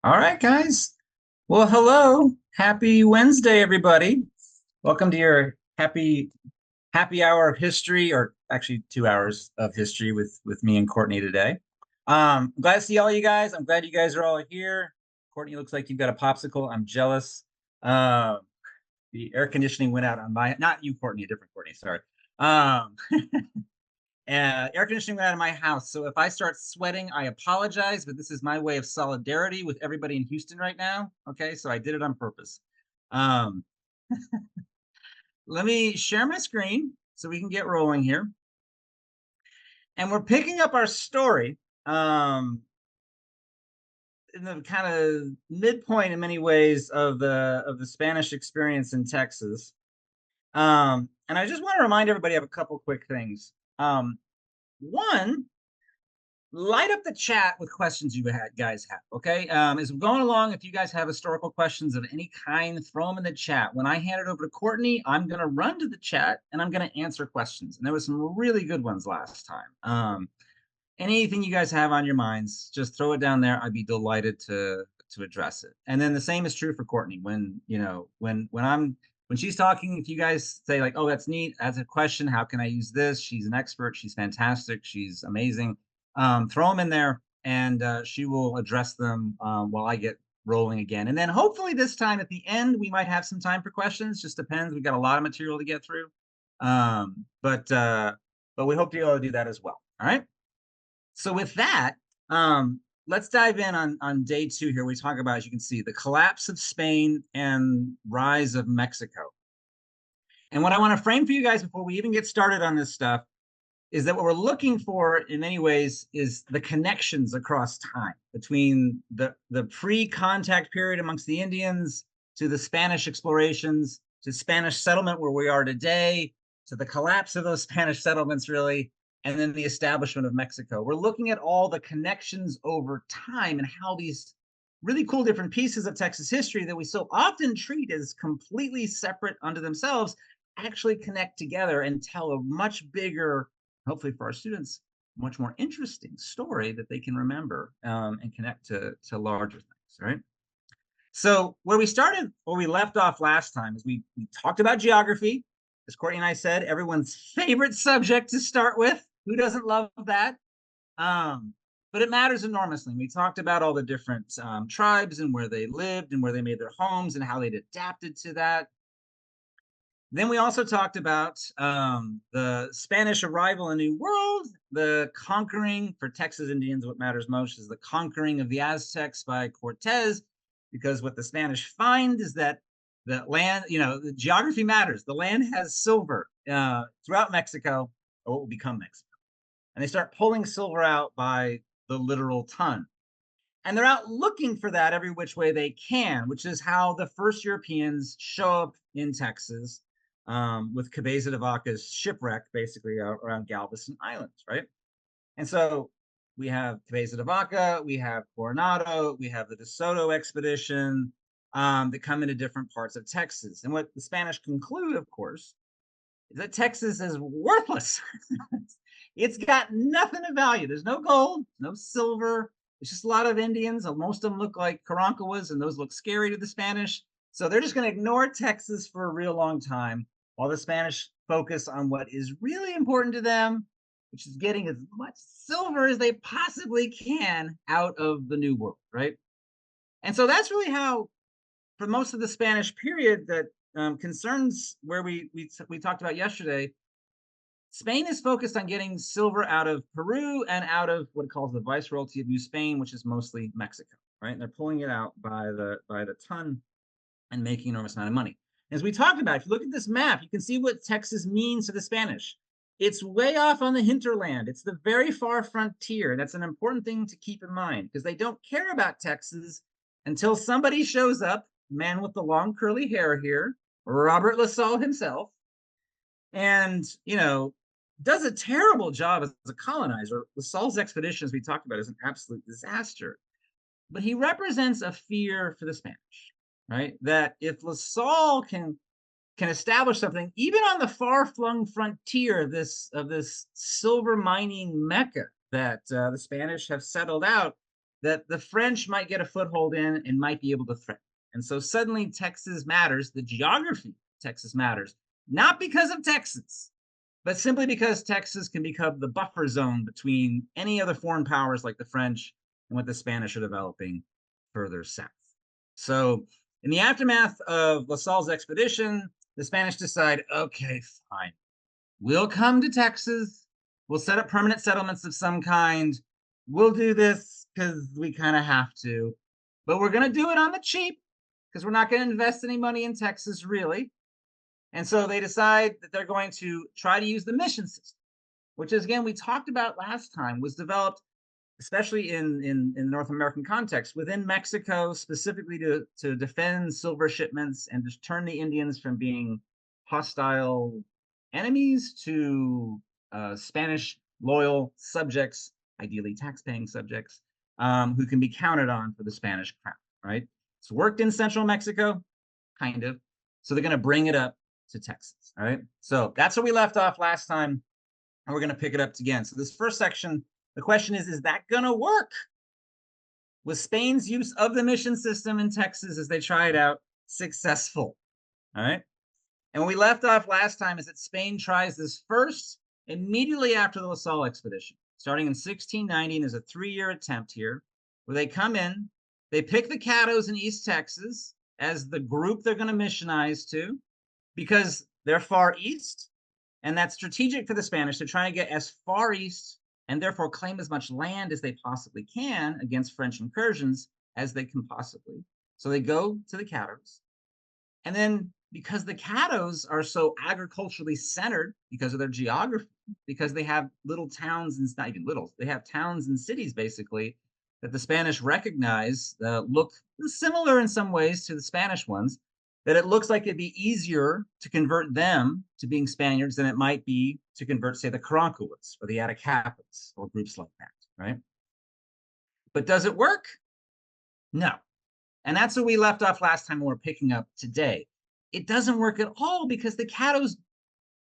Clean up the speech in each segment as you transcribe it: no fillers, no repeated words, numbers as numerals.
All right, guys. Well, hello. Happy Wednesday, everybody. Welcome to your happy hour of history, or actually 2 hours of history with me and Courtney today. I'm glad to see all you guys. I'm glad you guys are all here. Courtney, looks like you've got a popsicle. I'm jealous. Uh, the air conditioning went out on my, not you, Courtney, a different Courtney. Sorry. Um, Air conditioning went out of my house. So if I start sweating, I apologize, but this is my way of solidarity with everybody in Houston right now. Okay, so I did it on purpose. Um, Let me share my screen so we can get rolling here. And we're picking up our story in the kind of midpoint in many ways of the Spanish experience in Texas. And I just want to remind everybody of a couple quick things. One, light up the chat with questions you guys have. Okay, as we're going along, if you guys have historical questions of any kind, throw them in the chat. When I hand it over to Courtney, I'm going to run to the chat and I'm going to answer questions. And there was some really good ones last time. Anything you guys have on your minds, just throw it down there. I'd be delighted to address it. And then the same is true for Courtney. When when she's talking, if you guys say like, oh, that's neat, that's a question, how can I use this? She's an expert, she's fantastic, she's amazing. Throw them in there and she will address them while I get rolling again. And then hopefully this time at the end, we might have some time for questions. Just depends. We've got a lot of material to get through. But we hope to be able to do that as well. All right. So with that, let's dive in on day two here. We talk about, as you can see, the collapse of Spain and rise of Mexico. And what I want to frame for you guys before we even get started on this stuff is that what we're looking for in many ways is the connections across time between the pre-contact period amongst the Indians to the Spanish explorations to Spanish settlement where we are today, to the collapse of those Spanish settlements, really, and then the establishment of Mexico. We're looking at all the connections over time and how these really cool different pieces of Texas history that we so often treat as completely separate unto themselves actually connect together and tell a much bigger, hopefully for our students, much more interesting story that they can remember and connect to larger things, right? So where we left off last time is we talked about geography. As Courtney and I said, everyone's favorite subject to start with. Who doesn't love that? But it matters enormously. We talked about all the different tribes and where they lived and where they made their homes and how they'd adapted to that. Then we also talked about the Spanish arrival in New World, the conquering for Texas Indians. What matters most is the conquering of the Aztecs by Cortez, because what the Spanish find is that the land, the geography matters. The land has silver throughout Mexico, or what will become Mexico. And they start pulling silver out by the literal ton. And they're out looking for that every which way they can, which is how the first Europeans show up in Texas with Cabeza de Vaca's shipwreck, basically around Galveston Island, right? And so we have Cabeza de Vaca, we have Coronado, we have the De Soto expedition that come into different parts of Texas. And what the Spanish conclude, of course, is that Texas is worthless. It's got nothing of value. There's no gold, no silver. It's just a lot of Indians. Most of them look like Caronquas, and those look scary to the Spanish. So they're just going to ignore Texas for a real long time while the Spanish focus on what is really important to them, which is getting as much silver as they possibly can out of the New World, right? And so that's really how, for most of the Spanish period that concerns where we talked about yesterday, Spain is focused on getting silver out of Peru and out of what it calls the Viceroyalty of New Spain, which is mostly Mexico, right? And they're pulling it out by the ton and making an enormous amount of money. As we talked about, if you look at this map, you can see what Texas means to the Spanish. It's way off on the hinterland. It's the very far frontier. That's an important thing to keep in mind because they don't care about Texas until somebody shows up, man with the long curly hair here, Robert La Salle himself, and, does a terrible job as a colonizer. La Salle's expedition, as we talked about, is an absolute disaster. But he represents a fear for the Spanish, right? That if La Salle can establish something, even on the far-flung frontier of this silver mining mecca that the Spanish have settled out, that the French might get a foothold in and might be able to threaten. And so suddenly Texas matters, the geography of Texas matters, not because of Texas, but simply because Texas can become the buffer zone between any other foreign powers like the French and what the Spanish are developing further south. So, in the aftermath of La Salle's expedition, the Spanish decide, okay, fine, we'll come to Texas, we'll set up permanent settlements of some kind, we'll do this because we kind of have to, but we're going to do it on the cheap because we're not going to invest any money in Texas, really. And so they decide that they're going to try to use the mission system, which is, again, we talked about last time, was developed, especially in North American context, within Mexico, specifically to defend silver shipments and to turn the Indians from being hostile enemies to Spanish loyal subjects, ideally tax-paying subjects, who can be counted on for the Spanish crown, right? It's worked in central Mexico, kind of. So they're going to bring it up to Texas, all right? So that's where we left off last time, and we're going to pick it up again. So this first section, the question is that going to work? Was Spain's use of the mission system in Texas as they try it out successful? All right. And when we left off last time is that Spain tries this first immediately after the La Salle expedition, starting in 1690, and there's a 3-year attempt here where they come in, they pick the Caddos in East Texas as the group they're going to missionize to because they're far east, and that's strategic for the Spanish. They're trying to get as far east and therefore claim as much land as they possibly can against French incursions as they can possibly. So they go to the Caddos. And then because the Caddos are so agriculturally centered because of their geography, because they have little towns, and not even little, they have towns and cities basically that the Spanish recognize look similar in some ways to the Spanish ones, that it looks like it'd be easier to convert them to being Spaniards than it might be to convert, say, the Karankawas or the Atacapas or groups like that, right? But does it work? No. And that's what we left off last time and we're picking up today. It doesn't work at all because the Caddos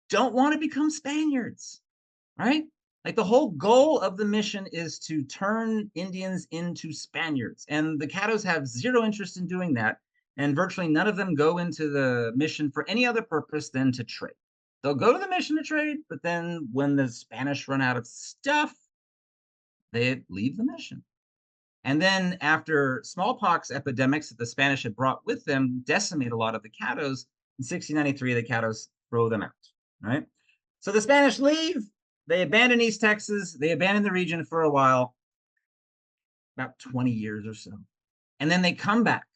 don't want to become Spaniards, right? Like the whole goal of the mission is to turn Indians into Spaniards. And the Caddos have zero interest in doing that. And virtually none of them go into the mission for any other purpose than to trade. They'll go to the mission to trade, but then when the Spanish run out of stuff, they leave the mission. And then after smallpox epidemics that the Spanish had brought with them decimate a lot of the Caddos, in 1693, the Caddos throw them out, right? So the Spanish leave, they abandon East Texas, they abandon the region for a while, about 20 years or so. And then they come back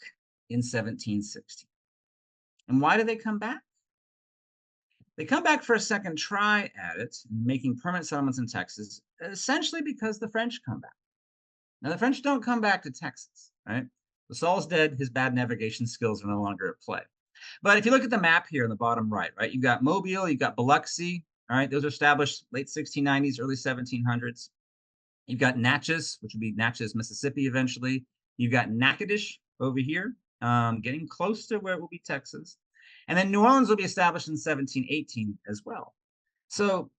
in 1760. And why do they come back? They come back for a second try at it, making permanent settlements in Texas, essentially because the French come back. Now, the French don't come back to Texas, right? La Salle's dead. His bad navigation skills are no longer at play. But if you look at the map here in the bottom right, you've got Mobile, you've got Biloxi, all right? Those are established late 1690s, early 1700s. You've got Natchez, which would be Natchez, Mississippi eventually. You've got Natchitoches over here, getting close to where it will be Texas. And then New Orleans will be established in 1718 as well. So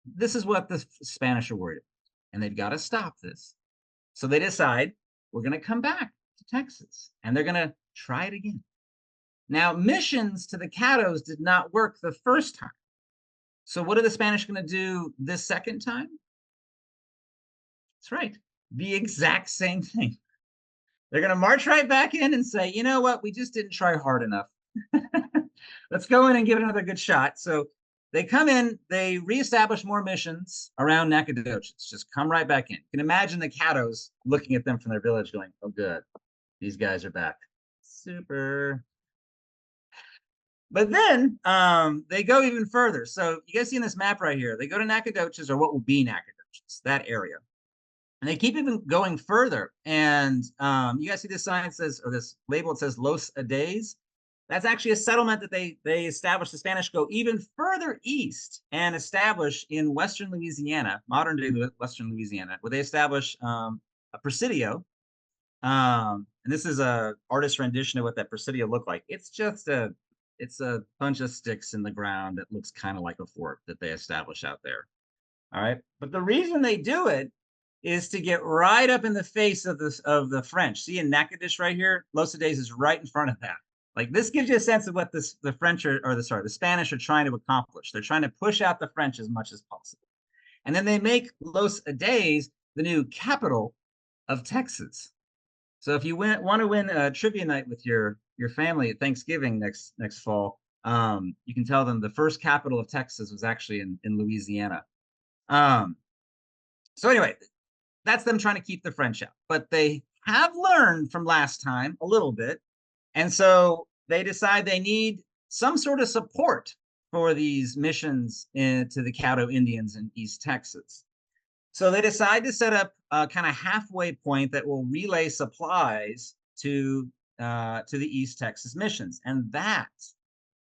this is what the Spanish are worried about, and they've got to stop this. So they decide, we're going to come back to Texas, and they're going to try it again. Now, missions to the Caddos did not work the first time. So what are the Spanish going to do this second time? That's right, the exact same thing. They're going to march right back in and say, you know what, we just didn't try hard enough. Let's go in and give it another good shot. So they come in, they reestablish more missions around Nacogdoches, just come right back in. You can imagine the Caddos looking at them from their village going, oh, good, these guys are back. Super. But then they go even further. So you guys see in this map right here, they go to Nacogdoches, or what will be Nacogdoches, that area. And they keep even going further. And you guys see this sign says, or this label, it says Los Ades. That's actually a settlement that they established. The Spanish go even further east and establish in Western Louisiana, modern day Western Louisiana, where they establish a presidio. And this is a artist rendition of what that presidio looked like. It's just it's a bunch of sticks in the ground that looks kind of like a fort that they establish out there. All right. But the reason they do it is to get right up in the face of the French. See in Natchitoches right here, Los Adays is right in front of that. Like this gives you a sense of what the French are, or the Spanish are trying to accomplish. They're trying to push out the French as much as possible. And then they make Los Adays the new capital of Texas. So if you want to win a trivia night with your family at Thanksgiving next fall, you can tell them the first capital of Texas was actually in Louisiana. So anyway, that's them trying to keep the French out. But they have learned from last time a little bit. And so they decide they need some sort of support for these missions to the Caddo Indians in East Texas. So they decide to set up a kind of halfway point that will relay supplies to the East Texas missions. And that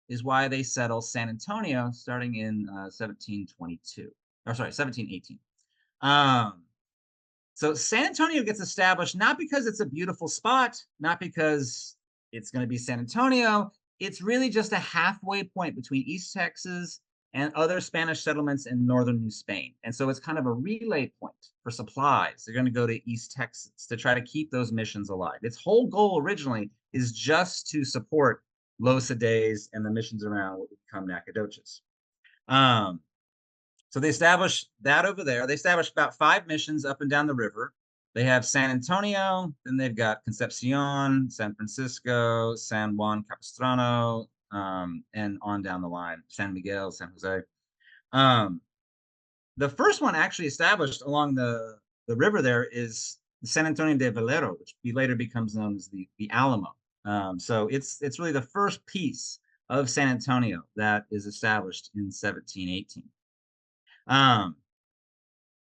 is why they settle San Antonio starting in 1722. Or sorry, 1718. So San Antonio gets established not because it's a beautiful spot, not because it's going to be San Antonio. It's really just a halfway point between East Texas and other Spanish settlements in northern New Spain. And so it's kind of a relay point for supplies. They're going to go to East Texas to try to keep those missions alive. Its whole goal originally is just to support Los Adays and the missions around what would become Nacogdoches. So they established that over there. They established about 5 missions up and down the river. They have San Antonio, then they've got Concepcion, San Francisco, San Juan Capistrano, and on down the line, San Miguel, San Jose. The first one actually established along the river there is San Antonio de Valero, which later becomes known as the Alamo. So it's really the first piece of San Antonio that is established in 1718.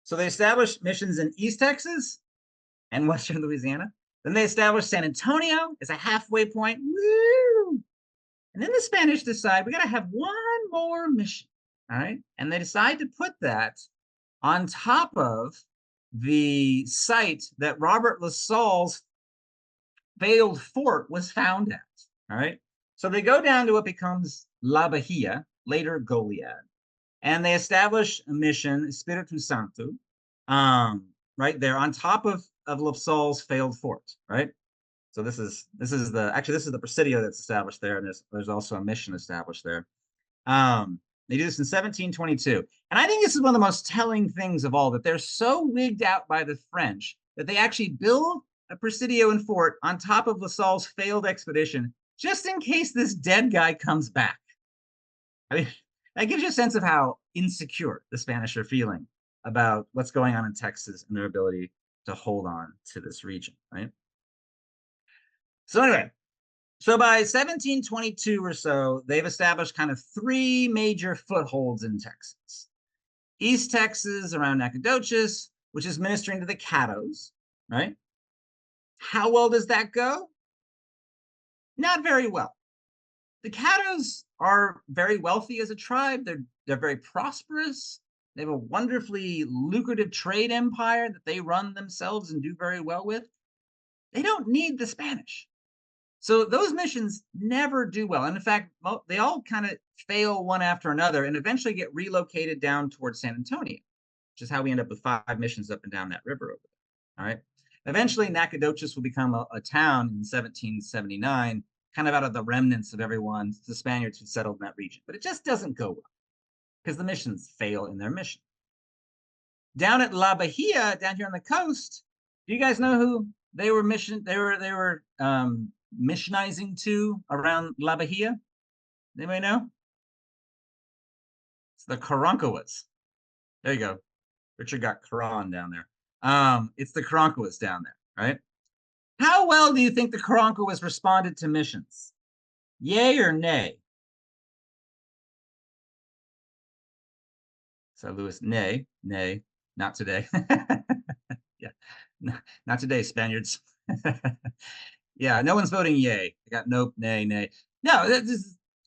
So they established missions in East Texas and Western Louisiana. Then they established San Antonio as a halfway point. Woo! And then the Spanish decide we got to have one more mission. All right. And they decide to put that on top of the site that Robert La Salle's failed fort was found at. All right. So they go down to what becomes La Bahia, later Goliad. And they establish a mission, Espiritu Santo, right there on top of La Salle's failed fort, right? So this is the Presidio that's established there, and there's also a mission established there. They do this in 1722, and I think this is one of the most telling things of all, that they're so wigged out by the French that they actually build a Presidio and fort on top of La Salle's failed expedition, just in case this dead guy comes back. I mean, that gives you a sense of how insecure the Spanish are feeling about what's going on in Texas and their ability to hold on to this region, right? So anyway, so by 1722 or so, they've established kind of 3 major footholds in Texas. East Texas around Nacogdoches, which is ministering to the Caddos, right? How well does that go? Not very well. The Caddos are very wealthy as a tribe. They're very prosperous. They have a wonderfully lucrative trade empire that they run themselves and do very well with. They don't need the Spanish. So those missions never do well. And in fact, they all kind of fail one after another and eventually get relocated down towards San Antonio, which is how we end up with 5 missions up and down that river over there. All right. Eventually, Nacogdoches will become a town in 1779, kind of out of the remnants of everyone, the Spaniards who settled in that region. But it just doesn't go well because the missions fail in their mission. Down at La Bahia, down here on the coast, do you guys know who they were missionizing to around La Bahia? Anybody know? It's the Karankawas. There you go. Richard got Quran down there. It's the Karankawas down there, right? How well do you think the Karankawas responded to missions? Yay or nay? So Lewis, nay, not today. Yeah, not today, Spaniards. Yeah, no one's voting yay. I got nope, nay. No,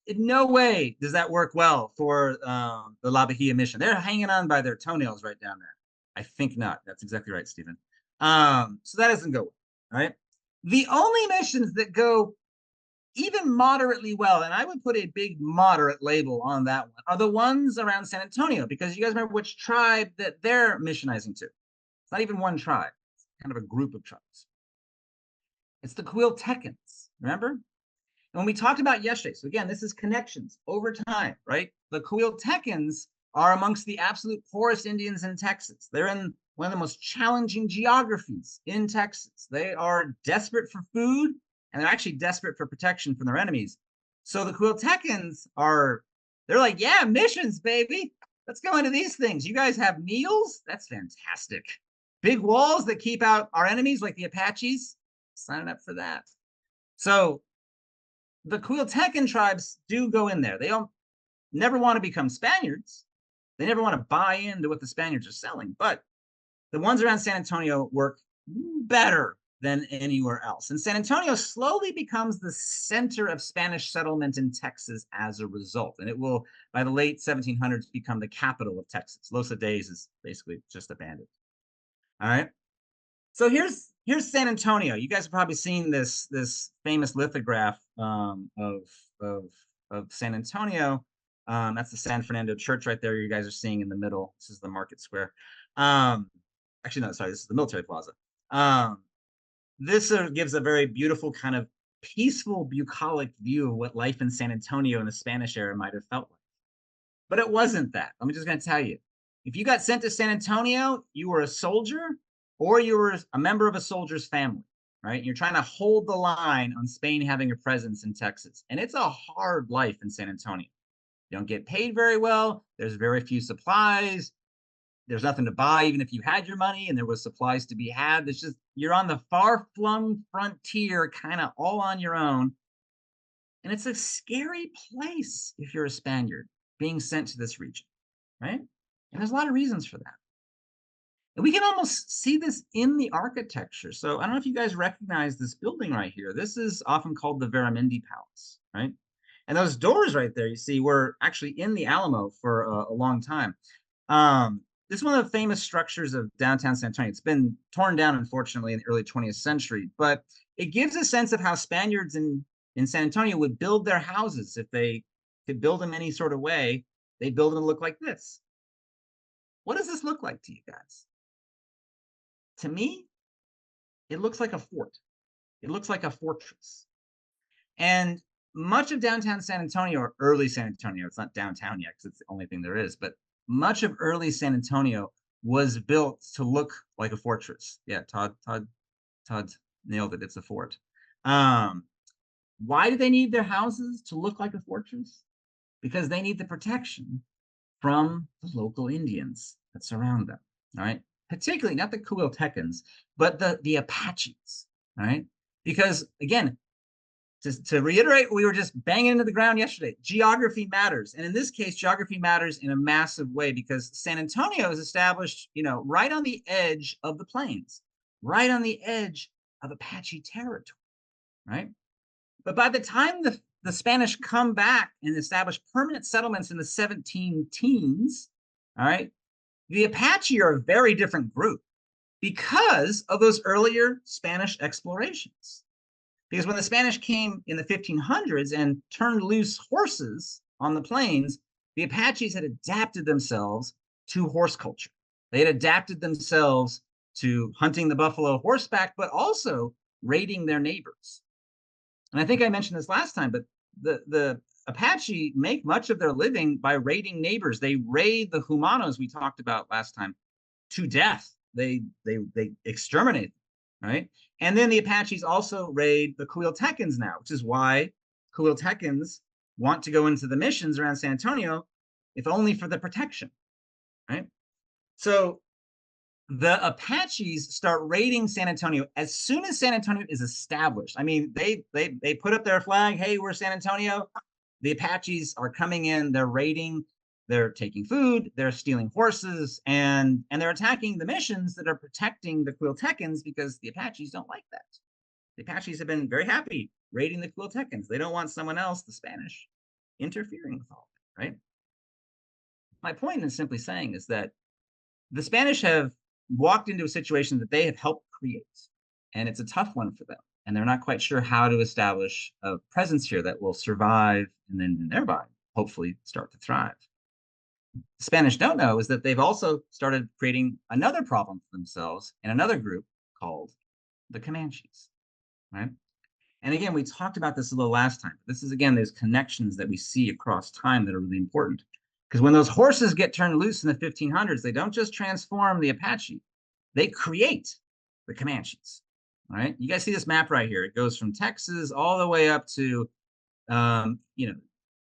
in no way does that work well for the La Bahia mission. They're hanging on by their toenails right down there. I think not. That's exactly right, Stephen. So that doesn't go well, right? The only missions that go even moderately well, and I would put a big moderate label on that one, are the ones around San Antonio, because you guys remember which tribe that they're missionizing to. It's not even one tribe. It's kind of a group of tribes. It's the Quiltecans, remember? And when we talked about yesterday, so again, this is connections over time, right? The Quiltecans are amongst the absolute poorest Indians in Texas. They're in one of the most challenging geographies in Texas. They are desperate for food, and they're actually desperate for protection from their enemies. So the Quiltecans they're like, yeah, missions, baby. Let's go into these things. You guys have meals? That's fantastic. Big walls that keep out our enemies like the Apaches? Sign up for that. So the Quiltecan tribes do go in there. They don't never want to become Spaniards. They never want to buy into what the Spaniards are selling, but the ones around San Antonio work better than anywhere else. And San Antonio slowly becomes the center of Spanish settlement in Texas as a result. And it will, by the late 1700s, become the capital of Texas. Los Days is basically just abandoned. All right. So here's San Antonio. You guys have probably seen this famous lithograph of San Antonio. That's the San Fernando Church right there. You guys are seeing in the middle. This is the market square. Actually, no, sorry, this is the military plaza. This gives a very beautiful kind of peaceful, bucolic view of what life in San Antonio in the Spanish era might have felt like. But it wasn't that. I'm just going to tell you. If you got sent to San Antonio, you were a soldier or you were a member of a soldier's family, right? You're trying to hold the line on Spain having a presence in Texas. And it's a hard life in San Antonio. You don't get paid very well. There's very few supplies. There's nothing to buy, even if you had your money and there was supplies to be had. It's just, you're on the far-flung frontier, kind of all on your own. And it's a scary place if you're a Spaniard being sent to this region, right? And there's a lot of reasons for that. And we can almost see this in the architecture. So I don't know if you guys recognize this building right here. This is often called the Veramindi Palace, right? And those doors right there, you see, were actually in the Alamo for a long time. This is one of the famous structures of downtown San Antonio. It's been torn down, unfortunately, in the early 20th century, but it gives a sense of how Spaniards in San Antonio would build their houses. If they could build them any sort of way, they build them to look like this. What does this look like to you guys? To me, it looks like a fort. It looks like a fortress. And much of downtown San Antonio, or early San Antonio, it's not downtown yet because it's the only thing there is, but much of early San Antonio was built to look like a fortress. Yeah, Todd nailed it. It's a fort. Why do they need their houses to look like a fortress? Because they need the protection from the local Indians that surround them. All right, particularly not the Quiltecans, but the Apaches. All right, because again, to reiterate, we were just banging into the ground yesterday. Geography matters. And in this case, geography matters in a massive way because San Antonio is established, right on the edge of the plains, right on the edge of Apache territory, right? But by the time the Spanish come back and establish permanent settlements in the 17 teens, all right, the Apache are a very different group because of those earlier Spanish explorations. Because when the Spanish came in the 1500s and turned loose horses on the plains, the Apaches had adapted themselves to horse culture. They had adapted themselves to hunting the buffalo horseback, but also raiding their neighbors. And I think I mentioned this last time, but the Apache make much of their living by raiding neighbors. They raid the Humanos we talked about last time to death. They exterminate them, right? And then the Apaches also raid the Quiltecans now, which is why Quiltecans want to go into the missions around San Antonio, if only for the protection, right? So the Apaches start raiding San Antonio as soon as San Antonio is established. I mean, they put up their flag. Hey, we're San Antonio. The Apaches are coming in. They're raiding. They're taking food. They're stealing horses, and they're attacking the missions that are protecting the Quiltecans because the Apaches don't like that. The Apaches have been very happy raiding the Quiltecans. They don't want someone else, the Spanish, interfering with all of it, right? My point in simply saying is that the Spanish have walked into a situation that they have helped create, and it's a tough one for them. And they're not quite sure how to establish a presence here that will survive and then thereby hopefully start to thrive. Spanish don't know is that they've also started creating another problem for themselves in another group called the Comanches, right? And again, we talked about this a little last time. This is, again, those connections that we see across time that are really important. Because when those horses get turned loose in the 1500s, they don't just transform the Apache, they create the Comanches, right? You guys see this map right here. It goes from Texas all the way up to,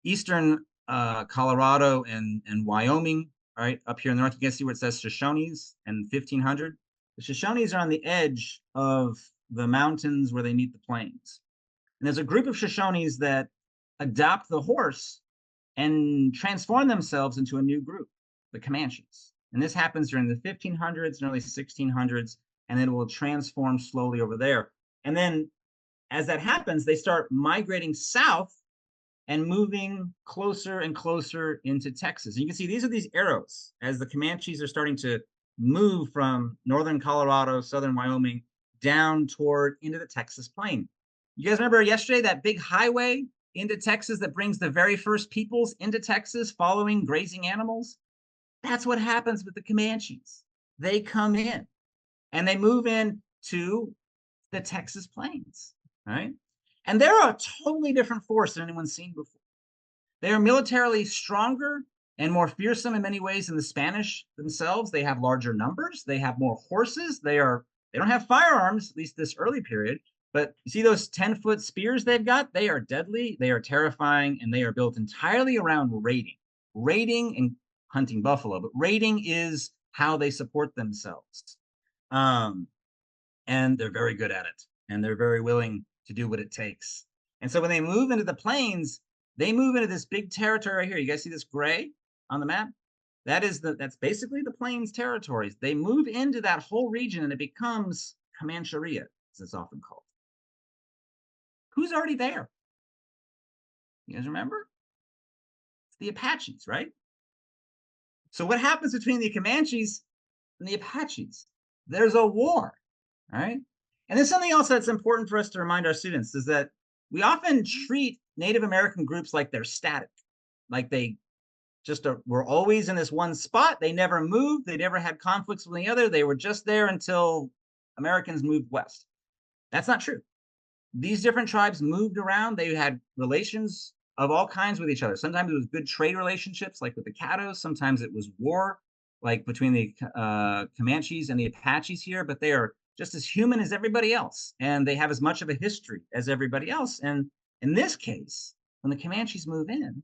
eastern Colorado and Wyoming, right? Up here in the north, you can see where it says Shoshones and 1500. The Shoshones are on the edge of the mountains where they meet the plains. And there's a group of Shoshones that adopt the horse and transform themselves into a new group, the Comanches. And this happens during the 1500s and early 1600s, and it will transform slowly over there. And then as that happens, they start migrating south and moving closer and closer into Texas. And you can see these are these arrows as the Comanches are starting to move from northern Colorado, southern Wyoming, down toward into the Texas plain. You guys remember yesterday that big highway into Texas that brings the very first peoples into Texas following grazing animals? That's what happens with the Comanches. They come in and they move in to the Texas plains, right? And they're a totally different force than anyone's seen before. They are militarily stronger and more fearsome in many ways than the Spanish themselves. They have larger numbers. They have more horses. They don't have firearms, at least this early period. But you see those 10-foot spears they've got? They are deadly, they are terrifying, and they are built entirely around raiding. Raiding and hunting buffalo, but raiding is how they support themselves. And they're very good at it, and they're very willing to do what it takes. And so when they move into the plains, they move into this big territory right here. You guys see this gray on the map? That's basically the plains territories. They move into that whole region, and it becomes Comancheria, as it's often called. Who's already there? You guys remember? It's the Apaches, right? So what happens between the Comanches and the Apaches? There's a war, right? And there's something else that's important for us to remind our students is that we often treat Native American groups like they're static, like they just were always in this one spot. They never moved. They never had conflicts with the other. They were just there until Americans moved west. That's not true. These different tribes moved around. They had relations of all kinds with each other. Sometimes it was good trade relationships, like with the Caddos. Sometimes it was war, like between the Comanches and the Apaches here. But they are just as human as everybody else, and they have as much of a history as everybody else. And in this case, when the Comanches move in,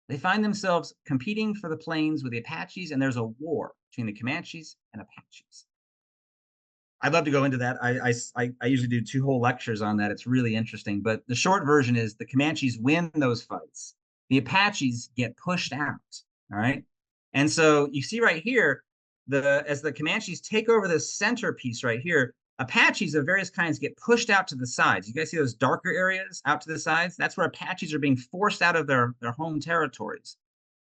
they find themselves competing for the plains with the Apaches, and there's a war between the Comanches and Apaches. I'd love to go into that. I usually do 2 whole lectures on that. It's really interesting. But the short version is the Comanches win those fights. The Apaches get pushed out. All right. And so you see right here, as the Comanches take over this center piece right here, Apaches of various kinds get pushed out to the sides. You guys see those darker areas out to the sides? That's where Apaches are being forced out of their home territories.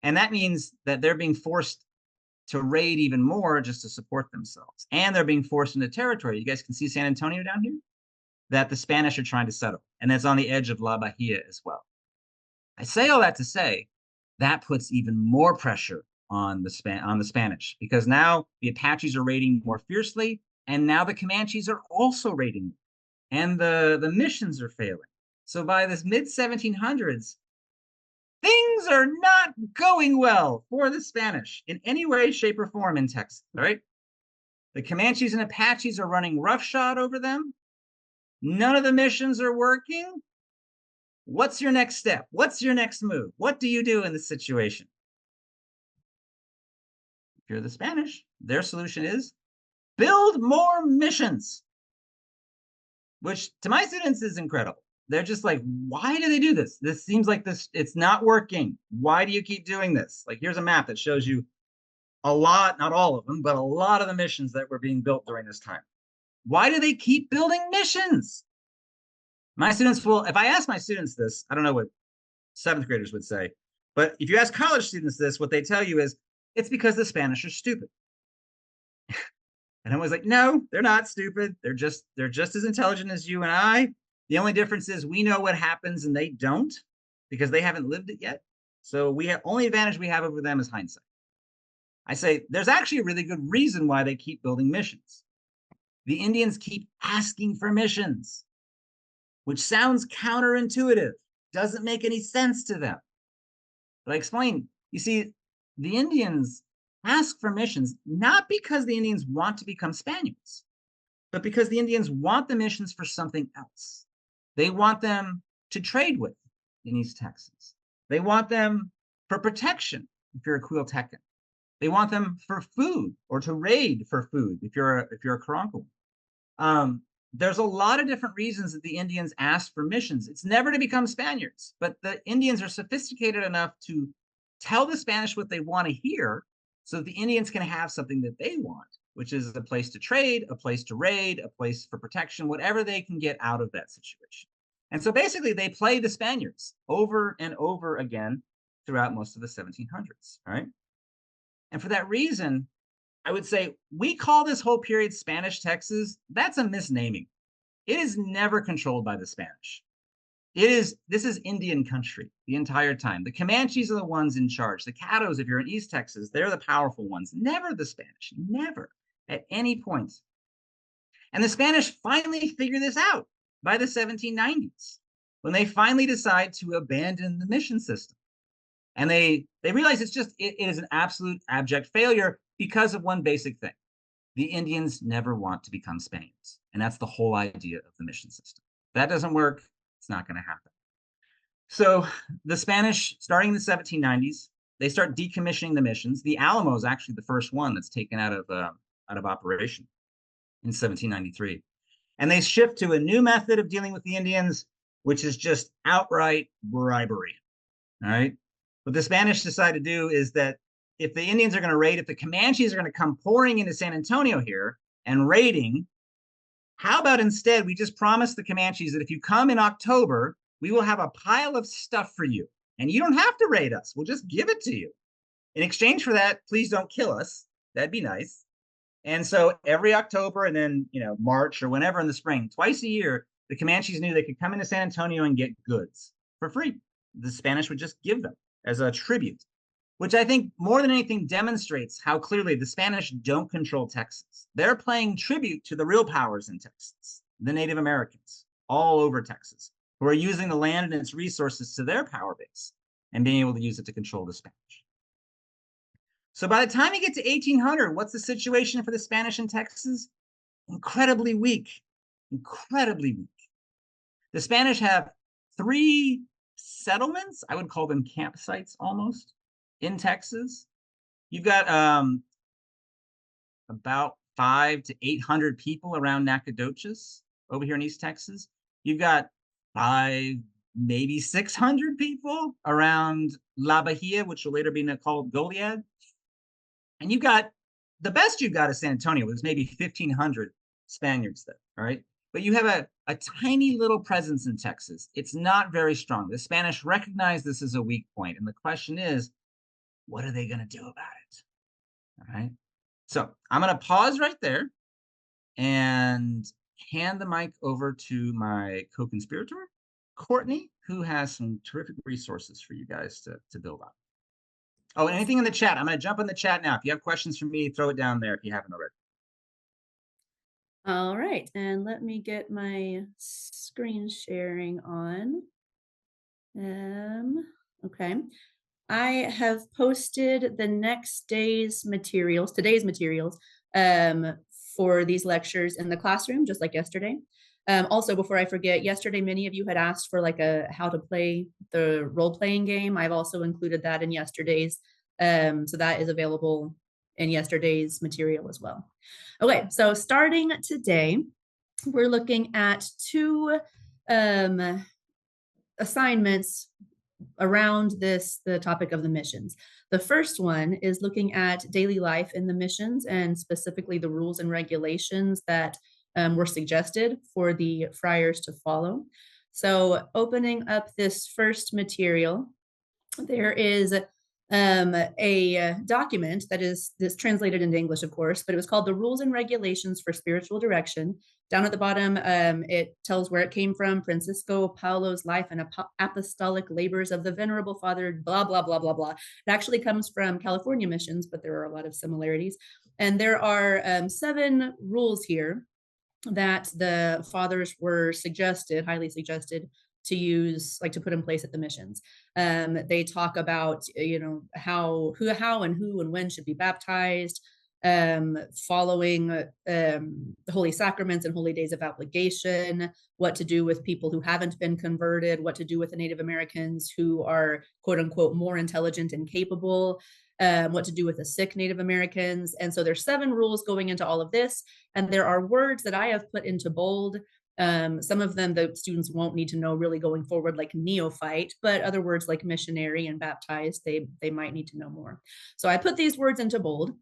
And that means that they're being forced to raid even more just to support themselves. And they're being forced into territory. You guys can see San Antonio down here that the Spanish are trying to settle. And that's on the edge of La Bahia as well. I say all that to say that puts even more pressure on the Spanish, because now the Apaches are raiding more fiercely, and now the Comanches are also raiding, and the missions are failing. So by this mid-1700s, things are not going well for the Spanish in any way, shape, or form in Texas, all right? The Comanches and Apaches are running roughshod over them. None of the missions are working. What's your next step? What's your next move? What do you do in this situation? If you're the Spanish, their solution is build more missions, which to my students is incredible. They're just like, why do they do this? This seems like it's not working. Why do you keep doing this? Like, here's a map that shows you a lot, not all of them, but a lot of the missions that were being built during this time. Why do they keep building missions? My students will, if I ask my students this, I don't know what 7th graders would say, but if you ask college students this, what they tell you is, it's because the Spanish are stupid. And I'm always like, no, they're not stupid. They're just as intelligent as you and I. The only difference is we know what happens and they don't, because they haven't lived it yet. So only advantage we have over them is hindsight. I say there's actually a really good reason why they keep building missions. The Indians keep asking for missions, which sounds counterintuitive, doesn't make any sense to them. But I explain, you see, the Indians ask for missions not because the Indians want to become Spaniards, but because the Indians want the missions for something else. They want them to trade with in East Texas. They want them for protection if you're a Quiltecan. They want them for food or to raid for food if you're a Karankawan. There's a lot of different reasons that the Indians ask for missions. It's never to become Spaniards, but the Indians are sophisticated enough to tell the Spanish what they want to hear so that the Indians can have something that they want, which is a place to trade, a place to raid, a place for protection, whatever they can get out of that situation. And so basically they play the Spaniards over and over again throughout most of the 1700s, right? And for that reason, I would say we call this whole period Spanish Texas. That's a misnaming. It is never controlled by the Spanish. This is Indian country the entire time. The Comanches are the ones in charge. The Caddos, if you're in East Texas, they're the powerful ones. Never the Spanish, never at any point. And the Spanish finally figure this out by the 1790s when they finally decide to abandon the mission system. And they realize it is an absolute abject failure because of one basic thing. The Indians never want to become Spaniards. And that's the whole idea of the mission system. If that doesn't work, it's not going to happen. So the Spanish, starting in the 1790s, they start decommissioning the missions. The Alamo is actually the first one that's taken out of operation in 1793. And they shift to a new method of dealing with the Indians, which is just outright bribery. All right. What the Spanish decide to do is that if the Indians are going to raid, if the Comanches are going to come pouring into San Antonio here and raiding, how about instead we just promise the Comanches that if you come in October, we will have a pile of stuff for you. And you don't have to raid us. We'll just give it to you. In exchange for that, please don't kill us. That'd be nice. And so every October and then, March or whenever in the spring, twice a year, the Comanches knew they could come into San Antonio and get goods for free. The Spanish would just give them as a tribute, which I think more than anything demonstrates how clearly the Spanish don't control Texas. They're paying tribute to the real powers in Texas, the Native Americans all over Texas, who are using the land and its resources to their power base and being able to use it to control the Spanish. So by the time you get to 1800, what's the situation for the Spanish in Texas? Incredibly weak, incredibly weak. The Spanish have 3 settlements, I would call them campsites almost, in Texas. You've got about 500 to 800 people around Nacogdoches over here in East Texas. You've got 5, maybe 600 people around La Bahia, which will later be called Goliad. And the best you've got is San Antonio, there's maybe 1,500 Spaniards there, all right? But you have a tiny little presence in Texas. It's not very strong. The Spanish recognize this as a weak point. And the question is, what are they going to do about it? All right. So I'm going to pause right there and hand the mic over to my co-conspirator, Courtney, who has some terrific resources for you guys to build on. Oh, and anything in the chat, I'm going to jump in the chat now. If you have questions for me, throw it down there if you haven't already. All right, and let me get my screen sharing on. Okay. I have posted the next day's materials, today's materials, for these lectures in the classroom, just like yesterday. Also, before I forget, yesterday, many of you had asked for like how to play the role-playing game. I've also included that in yesterday's. So that is available in yesterday's material as well. Okay, so starting today, we're looking at 2 assignments around the topic of the missions. The first one is looking at daily life in the missions and specifically the rules and regulations that were suggested for the friars to follow. So opening up this first material, there is a document that is this translated into English, of course, but it was called the Rules and Regulations for Spiritual Direction. Down at the bottom, it tells where it came from, Francisco Paulo's life and apostolic labors of the Venerable Father, blah, blah, blah, blah, blah. It actually comes from California missions, but there are a lot of similarities. And there are 7 rules here that the fathers were highly suggested to use, like to put in place at the missions. They talk about, how and who and when should be baptized, following the holy sacraments and holy days of obligation, what to do with people who haven't been converted, what to do with the Native Americans who are quote unquote more intelligent and capable, what to do with the sick Native Americans. And so there's 7 rules going into all of this. And there are words that I have put into bold. Some of them the students won't need to know really going forward, like neophyte, but other words like missionary and baptized, they might need to know more. So I put these words into bold.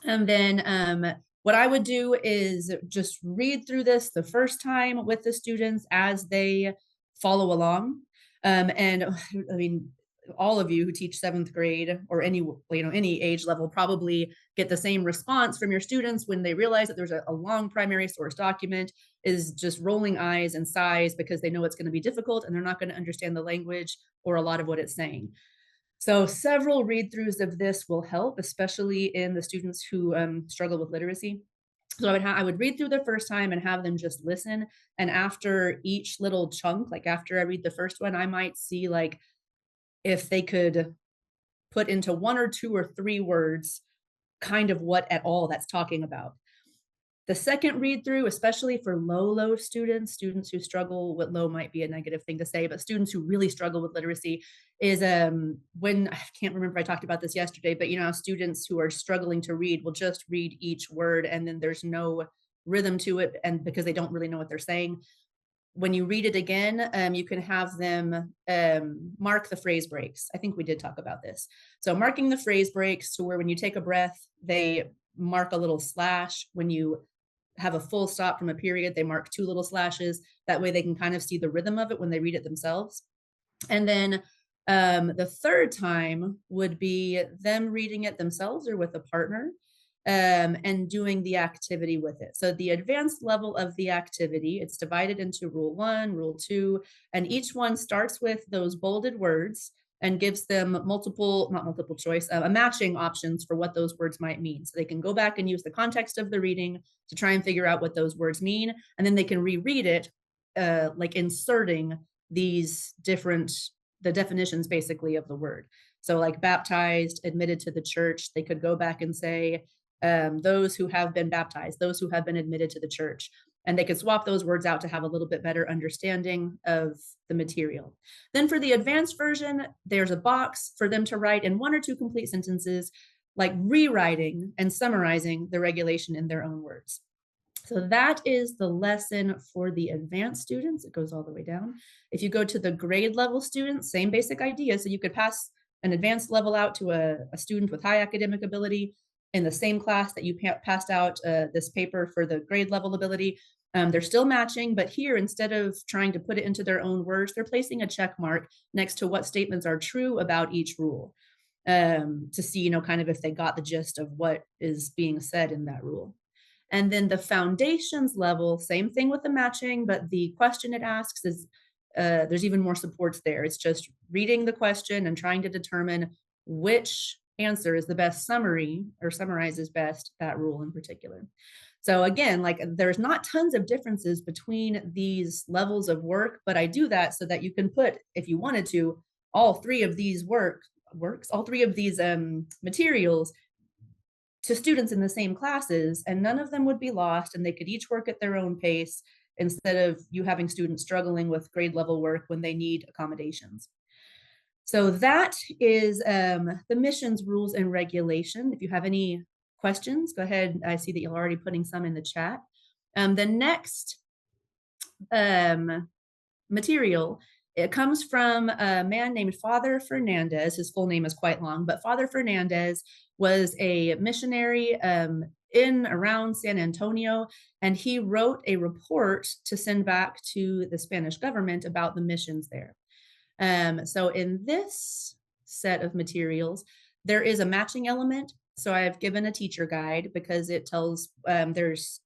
And then what I would do is just read through this the first time with the students as they follow along. And I mean, all of you who teach 7th grade or any age level probably get the same response from your students when they realize that there's a long primary source document, is just rolling eyes and sighs because they know it's going to be difficult and they're not going to understand the language or a lot of what it's saying. So several read-throughs of this will help, especially in the students who struggle with literacy. So I would read through the first time and have them just listen. And after each little chunk, like after I read the first one, I might see like if they could put into 1 or 2 or 3 words kind of what at all that's talking about. The second read through, especially for low students who struggle with low might be a negative thing to say, but students who really struggle with literacy is when, I can't remember if I talked about this yesterday, but students who are struggling to read will just read each word and then there's no rhythm to it, and because they don't really know what they're saying. When you read it again, you can have them mark the phrase breaks. I think we did talk about this. So marking the phrase breaks to where when you take a breath, they mark a little slash. When you have a full stop from a period, they mark 2 little slashes. That way they can kind of see the rhythm of it when they read it themselves. And then the third time would be them reading it themselves or with a partner. And doing the activity with it. So the advanced level of the activity, it's divided into rule 1, rule 2, and each one starts with those bolded words and gives them not multiple choice, a matching options for what those words might mean. So they can go back and use the context of the reading to try and figure out what those words mean. And then they can reread it, like inserting the definitions basically of the word. So like baptized, admitted to the church, they could go back and say, those who have been baptized, those who have been admitted to the church. And they could swap those words out to have a little bit better understanding of the material. Then for the advanced version, there's a box for them to write in 1 or 2 complete sentences, like rewriting and summarizing the regulation in their own words. So that is the lesson for the advanced students. It goes all the way down. If you go to the grade level students, same basic idea. So you could pass an advanced level out to a student with high academic ability in the same class that you passed out this paper for the grade level ability. They're still matching, but here, instead of trying to put it into their own words, they're placing a check mark next to what statements are true about each rule, to see, kind of if they got the gist of what is being said in that rule. And then the foundations level, same thing with the matching, but the question it asks is, there's even more supports there. It's just reading the question and trying to determine which answer is the best summary or summarizes best that rule in particular. So again, like there's not tons of differences between these levels of work, but I do that so that you can put, if you wanted to, all 3 of these all 3 of these materials to students in the same classes, and none of them would be lost, and they could each work at their own pace instead of you having students struggling with grade level work when they need accommodations. So that is the missions rules and regulation. If you have any questions, go ahead. I see that you're already putting some in the chat. The next material, it comes from a man named Father Fernandez. His full name is quite long, but Father Fernandez was a missionary in around San Antonio, and he wrote a report to send back to the Spanish government about the missions there. So in this set of materials, there is a matching element. So I've given a teacher guide because it tells there's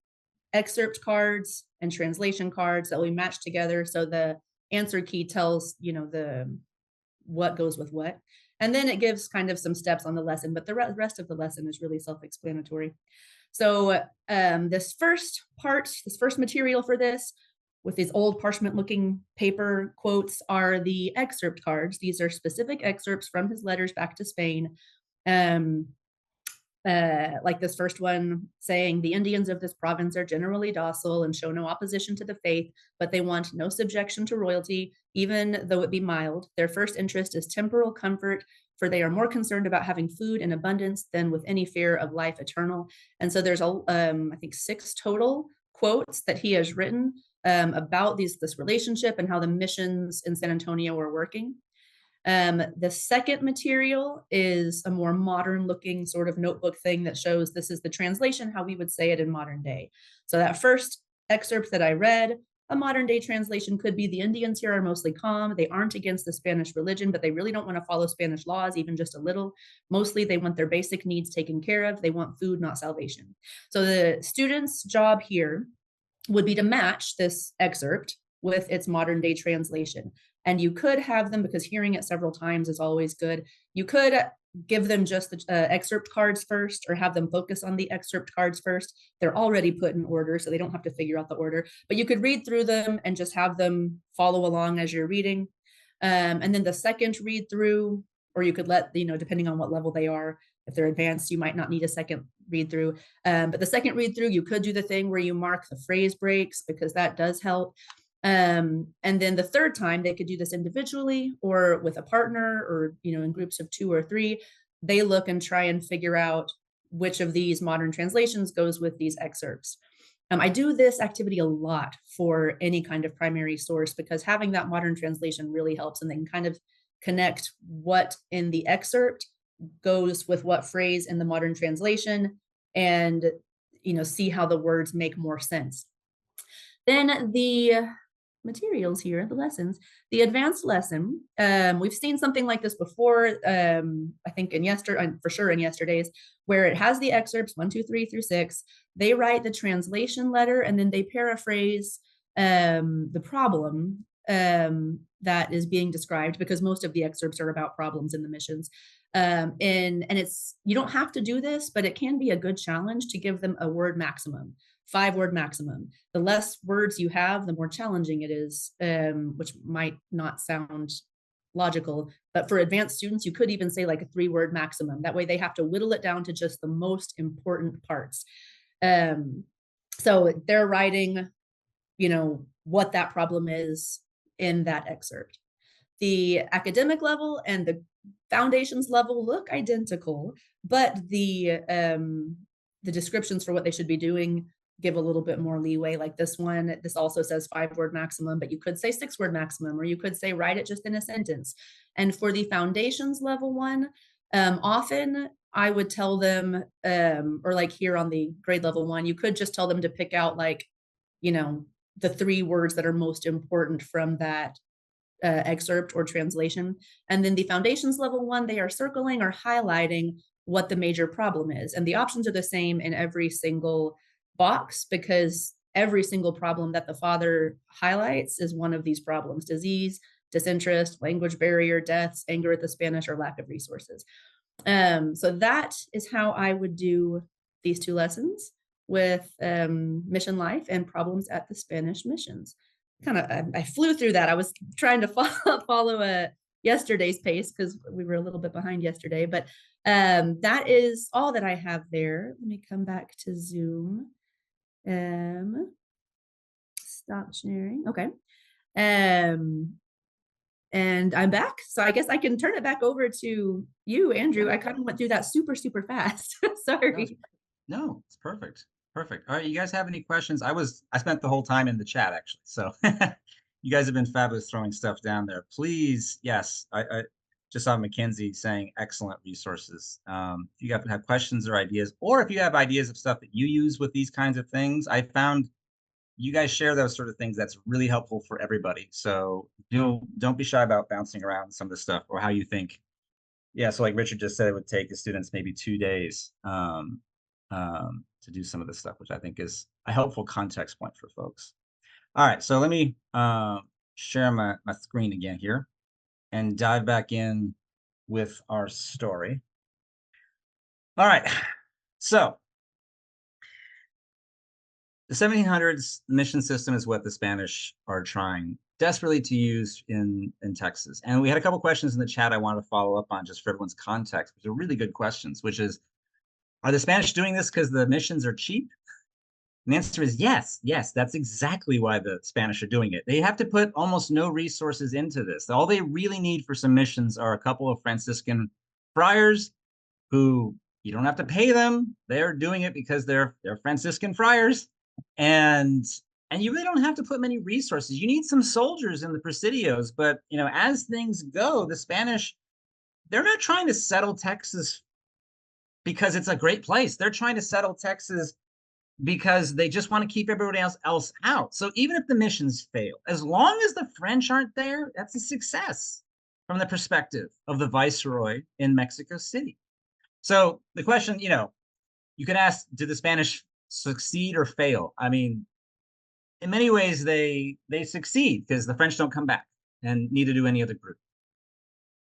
excerpt cards and translation cards that we match together. So the answer key tells, the what goes with what. And then it gives kind of some steps on the lesson, but the rest of the lesson is really self-explanatory. So this first material for this, with these old parchment looking paper quotes, are the excerpt cards. These are specific excerpts from his letters back to Spain. Um, like this first one saying, the Indians of this province are generally docile and show no opposition to the faith, but they want no subjection to royalty, even though it be mild. Their first interest is temporal comfort, for they are more concerned about having food in abundance than with any fear of life eternal. And so there's I think 6 total quotes that he has written about this relationship and how the missions in San Antonio are working. The second material is a more modern looking sort of notebook thing that shows this is the translation, how we would say it in modern day. So that first excerpt that I read, a modern day translation could be, the Indians here are mostly calm. They aren't against the Spanish religion, but they really don't want to follow Spanish laws, even just a little. Mostly they want their basic needs taken care of. They want food, not salvation. So the student's job here would be to match this excerpt with its modern day translation. And you could have them, because hearing it several times is always good, you could give them just the excerpt cards first, or have them focus on the excerpt cards first. They're already put in order, so they don't have to figure out the order. But you could read through them and just have them follow along as you're reading. And then the second read through, or you could let, depending on what level they are, if they're advanced, you might not need a second read through. But the second read through, you could do the thing where you mark the phrase breaks, because that does help. And then the third time, they could do this individually or with a partner, or in groups of 2 or 3. They look and try and figure out which of these modern translations goes with these excerpts. I do this activity a lot for any kind of primary source, because having that modern translation really helps, and they can kind of connect what in the excerpt goes with what phrase in the modern translation, and see how the words make more sense. Then the materials here, the lessons, the advanced lesson, we've seen something like this before, I think for sure in yesterday's, where it has the excerpts 1, 2, 3 through 6. They write the translation letter, and then they paraphrase the problem that is being described, because most of the excerpts are about problems in the missions. And it's, you don't have to do this, but it can be a good challenge to give them a word maximum. 5-word maximum. The less words you have, the more challenging it is, which might not sound logical, but for advanced students, you could even say like a 3-word maximum. That way they have to whittle it down to just the most important parts. So they're writing, what that problem is in that excerpt. The academic level and the foundations level look identical, but the descriptions for what they should be doing give a little bit more leeway. Like this one, this also says 5-word maximum, but you could say 6-word maximum, or you could say write it just in a sentence. And for the foundations level one, often I would tell them, or like here on the grade level one, you could just tell them to pick out like, the 3 words that are most important from that excerpt or translation. And then the foundations level one, they are circling or highlighting what the major problem is. And the options are the same in every single box, because every single problem that the father highlights is one of these problems: disease, disinterest, language barrier, deaths, anger at the Spanish, or lack of resources. So that is how I would do these 2 lessons with mission life and problems at the Spanish missions. I flew through that. I was trying to follow yesterday's pace, because we were a little bit behind yesterday, but that is all that I have there. Let me come back to Zoom. Stop sharing. Okay. And I'm back. So I guess I can turn it back over to you, Andrew. I kind of went through that super, super fast. Sorry. No, it's perfect. Perfect. All right, you guys have any questions? I spent the whole time in the chat, actually. So you guys have been fabulous throwing stuff down there. Please, yes, I just saw Mackenzie saying excellent resources. If you have questions or ideas, or if you have ideas of stuff that you use with these kinds of things, I found you guys share those sort of things. That's really helpful for everybody. So don't be shy about bouncing around some of the stuff, or how you think Yeah, so like Richard just said, it would take the students maybe 2 days to do some of this stuff, which I think is a helpful context point for folks. All right, so let me share my screen again here and dive back in with our story. All right, so the 1700s mission system is what the Spanish are trying desperately to use in Texas. And we had a couple questions in the chat I wanted to follow up on just for everyone's context, which are really good questions, which is, are the Spanish doing this because the missions are cheap? And the answer is yes, yes, that's exactly why the Spanish are doing it. They have to put almost no resources into this. All they really need for some missions are a couple of Franciscan friars who you don't have to pay them. They're doing it because they're Franciscan friars. And you really don't have to put many resources. You need some soldiers in the presidios, but as things go, the Spanish, they're not trying to settle Texas because it's a great place. They're trying to settle Texas because they just want to keep everybody else out. So even if the missions fail, as long as the French aren't there, that's a success from the perspective of the viceroy in Mexico City. So the question, you can ask, did the Spanish succeed or fail? I mean, in many ways, they succeed because the French don't come back, and neither do any other group.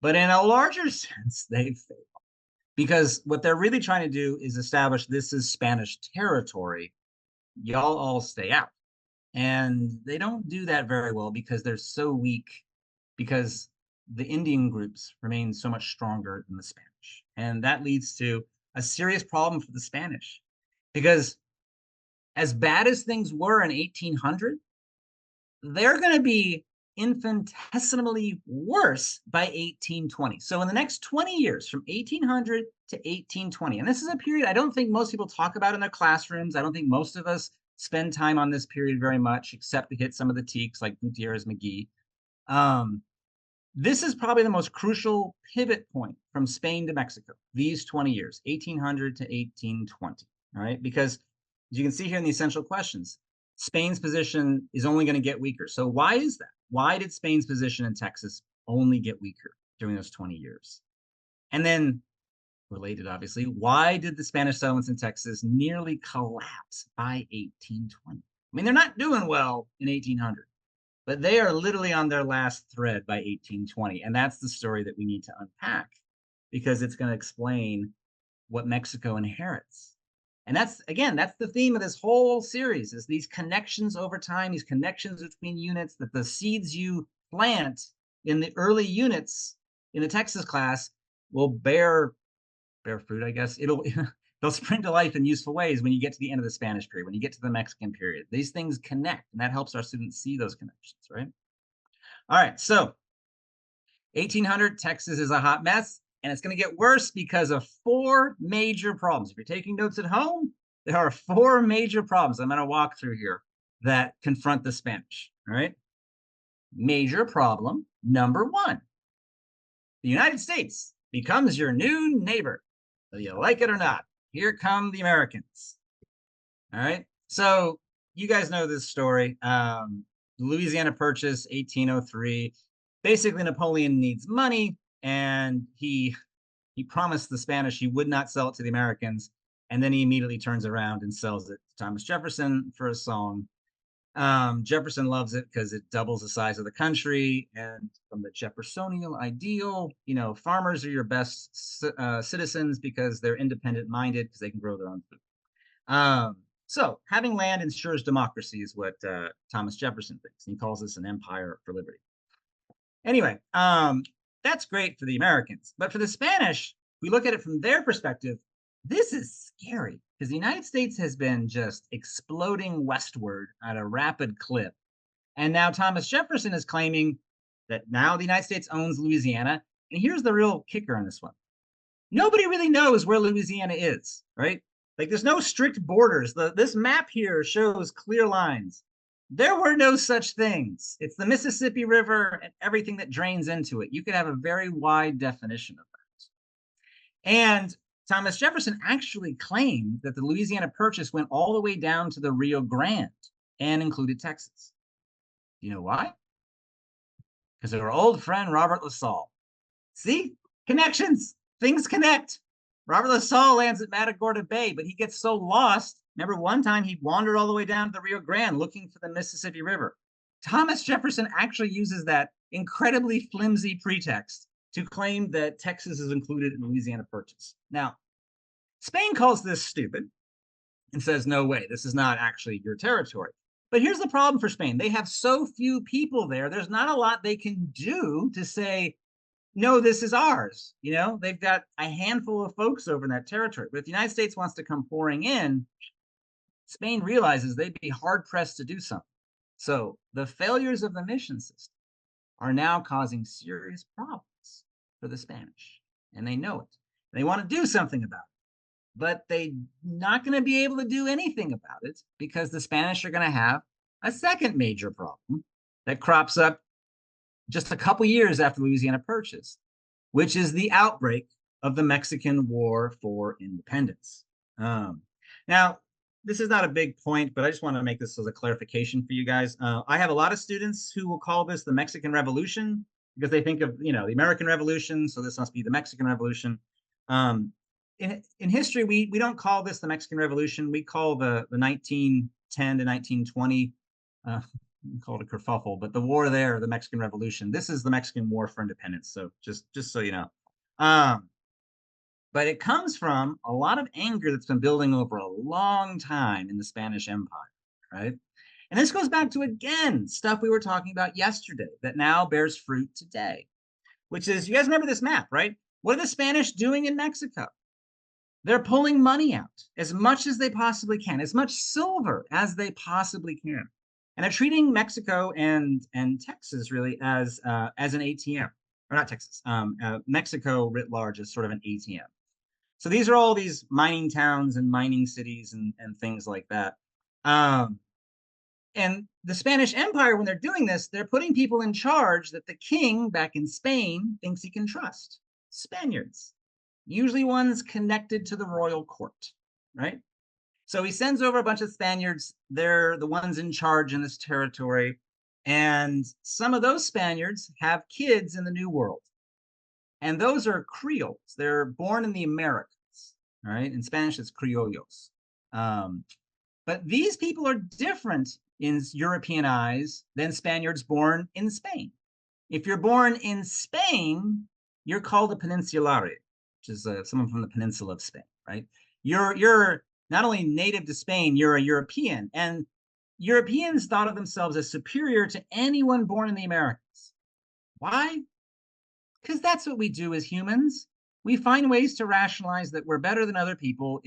But in a larger sense, they fail because what they're really trying to do is establish this is Spanish territory. Y'all all stay out. And they don't do that very well because they're so weak, because the Indian groups remain so much stronger than the Spanish. And that leads to a serious problem for the Spanish, because as bad as things were in 1800, they're going to be infinitesimally worse by 1820. So in the next 20 years, from 1800 to 1820, and this is a period I don't think most people talk about in their classrooms. I don't think most of us spend time on this period very much, except to hit some of the teaks like Gutierrez McGee. This is probably the most crucial pivot point from Spain to Mexico, these 20 years, 1800 to 1820, all right? Because as you can see here in the essential questions, Spain's position is only going to get weaker. So why is that? Why did Spain's position in Texas only get weaker during those 20 years? And then, related obviously, why did the Spanish settlements in Texas nearly collapse by 1820? I mean, they're not doing well in 1800. But they are literally on their last thread by 1820. And that's the story that we need to unpack, because it's going to explain what Mexico inherits. And that's, again, that's the theme of this whole series, is these connections over time, these connections between units, that the seeds you plant in the early units in the Texas class will bear fruit, I guess. They'll spring to life in useful ways when you get to the end of the Spanish period, when you get to the Mexican period. These things connect, and that helps our students see those connections, right? All right, so 1800, Texas is a hot mess, and it's going to get worse because of 4 major problems. If you're taking notes at home, there are 4 major problems I'm going to walk through here that confront the Spanish, all right? Major problem number 1, the United States becomes your new neighbor, whether you like it or not. Here come the Americans. All right. So you guys know this story. Louisiana Purchase, 1803. Basically, Napoleon needs money, and he promised the Spanish he would not sell it to the Americans, and then he immediately turns around and sells it to Thomas Jefferson for a song. Jefferson loves it because it doubles the size of the country, and from the Jeffersonian ideal, farmers are your best citizens because they're independent minded, because they can grow their own food. So having land ensures democracy is what Thomas Jefferson thinks. He calls this an empire for liberty. Anyway, that's great for the Americans, but for the Spanish, we look at it from their perspective. This is scary, because the United States has been just exploding westward at a rapid clip. And now Thomas Jefferson is claiming that now the United States owns Louisiana. And here's the real kicker on this one. Nobody really knows where Louisiana is, right? Like, there's no strict borders. This map here shows clear lines. There were no such things. It's the Mississippi River and everything that drains into it. You could have a very wide definition of that. And Thomas Jefferson actually claimed that the Louisiana Purchase went all the way down to the Rio Grande and included Texas. You know why? Because of our old friend Robert La Salle. See, Connections, things connect. Robert LaSalle lands at Matagorda Bay, but he gets so lost. Remember, one time he wandered all the way down to the Rio Grande looking for the Mississippi River. Thomas Jefferson actually uses that incredibly flimsy pretext to claim that Texas is included in the Louisiana Purchase. Now, Spain calls this stupid and says, no way, this is not actually your territory. But here's the problem for Spain. They have so few people there. There's not a lot they can do to say, no, this is ours. You know, they've got a handful of folks over in that territory. But if the United States wants to come pouring in, Spain realizes they'd be hard pressed to do something. So the failures of the mission system are now causing serious problems for the Spanish. And they know it. They want to do something about it. But they're not going to be able to do anything about it because the Spanish are going to have a second major problem that crops up just a couple years after the Louisiana Purchase, which is the outbreak of the Mexican War for Independence. Now, this is not a big point, but I just want to make this as a clarification for you guys. I have a lot of students who will call this the Mexican Revolution because they think of, the American Revolution, so this must be the Mexican Revolution. In history, we don't call this the Mexican Revolution. We call the 1910 to 1920, we call it a kerfuffle, but the war there, the Mexican Revolution. This is the Mexican War for Independence. So just so you know. But it comes from a lot of anger that's been building over a long time in the Spanish Empire, right? And this goes back to, again, stuff we were talking about yesterday that now bears fruit today, which is, you guys remember this map, right? What are the Spanish doing in Mexico? They're pulling money out as much as they possibly can, as much silver as they possibly can. And they're treating Mexico and Texas really as an ATM, or not Texas, Mexico writ large as sort of an ATM. So these are all these mining towns and mining cities and things like that. And the Spanish Empire, when they're doing this, they're putting people in charge that the king back in Spain thinks he can trust. Spaniards, usually ones connected to the royal court, right? So he sends over a bunch of Spaniards. They're the ones in charge in this territory. And some of those Spaniards have kids in the New World. And those are Creoles. They're born in the Americas, right? In Spanish, it's criollos. But these people are different in European eyes than Spaniards born in Spain. If you're born in Spain, you're called a peninsulares, which is someone from the peninsula of Spain, right? You're not only native to Spain, you're a European. And Europeans thought of themselves as superior to anyone born in the Americas. Why? Because that's what we do as humans. We find ways to rationalize that we're better than other people.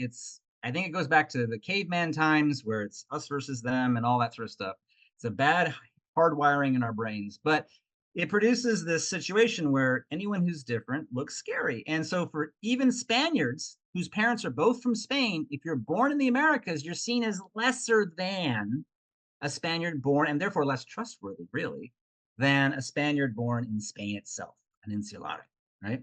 I think it goes back to the caveman times where it's us versus them and all that sort of stuff. It's a bad hardwiring in our brains, but it produces this situation where anyone who's different looks scary. And so for even Spaniards whose parents are both from Spain, if you're born in the Americas, you're seen as lesser than a Spaniard born, and therefore less trustworthy, really, than a Spaniard born in Spain itself, an insulare, right?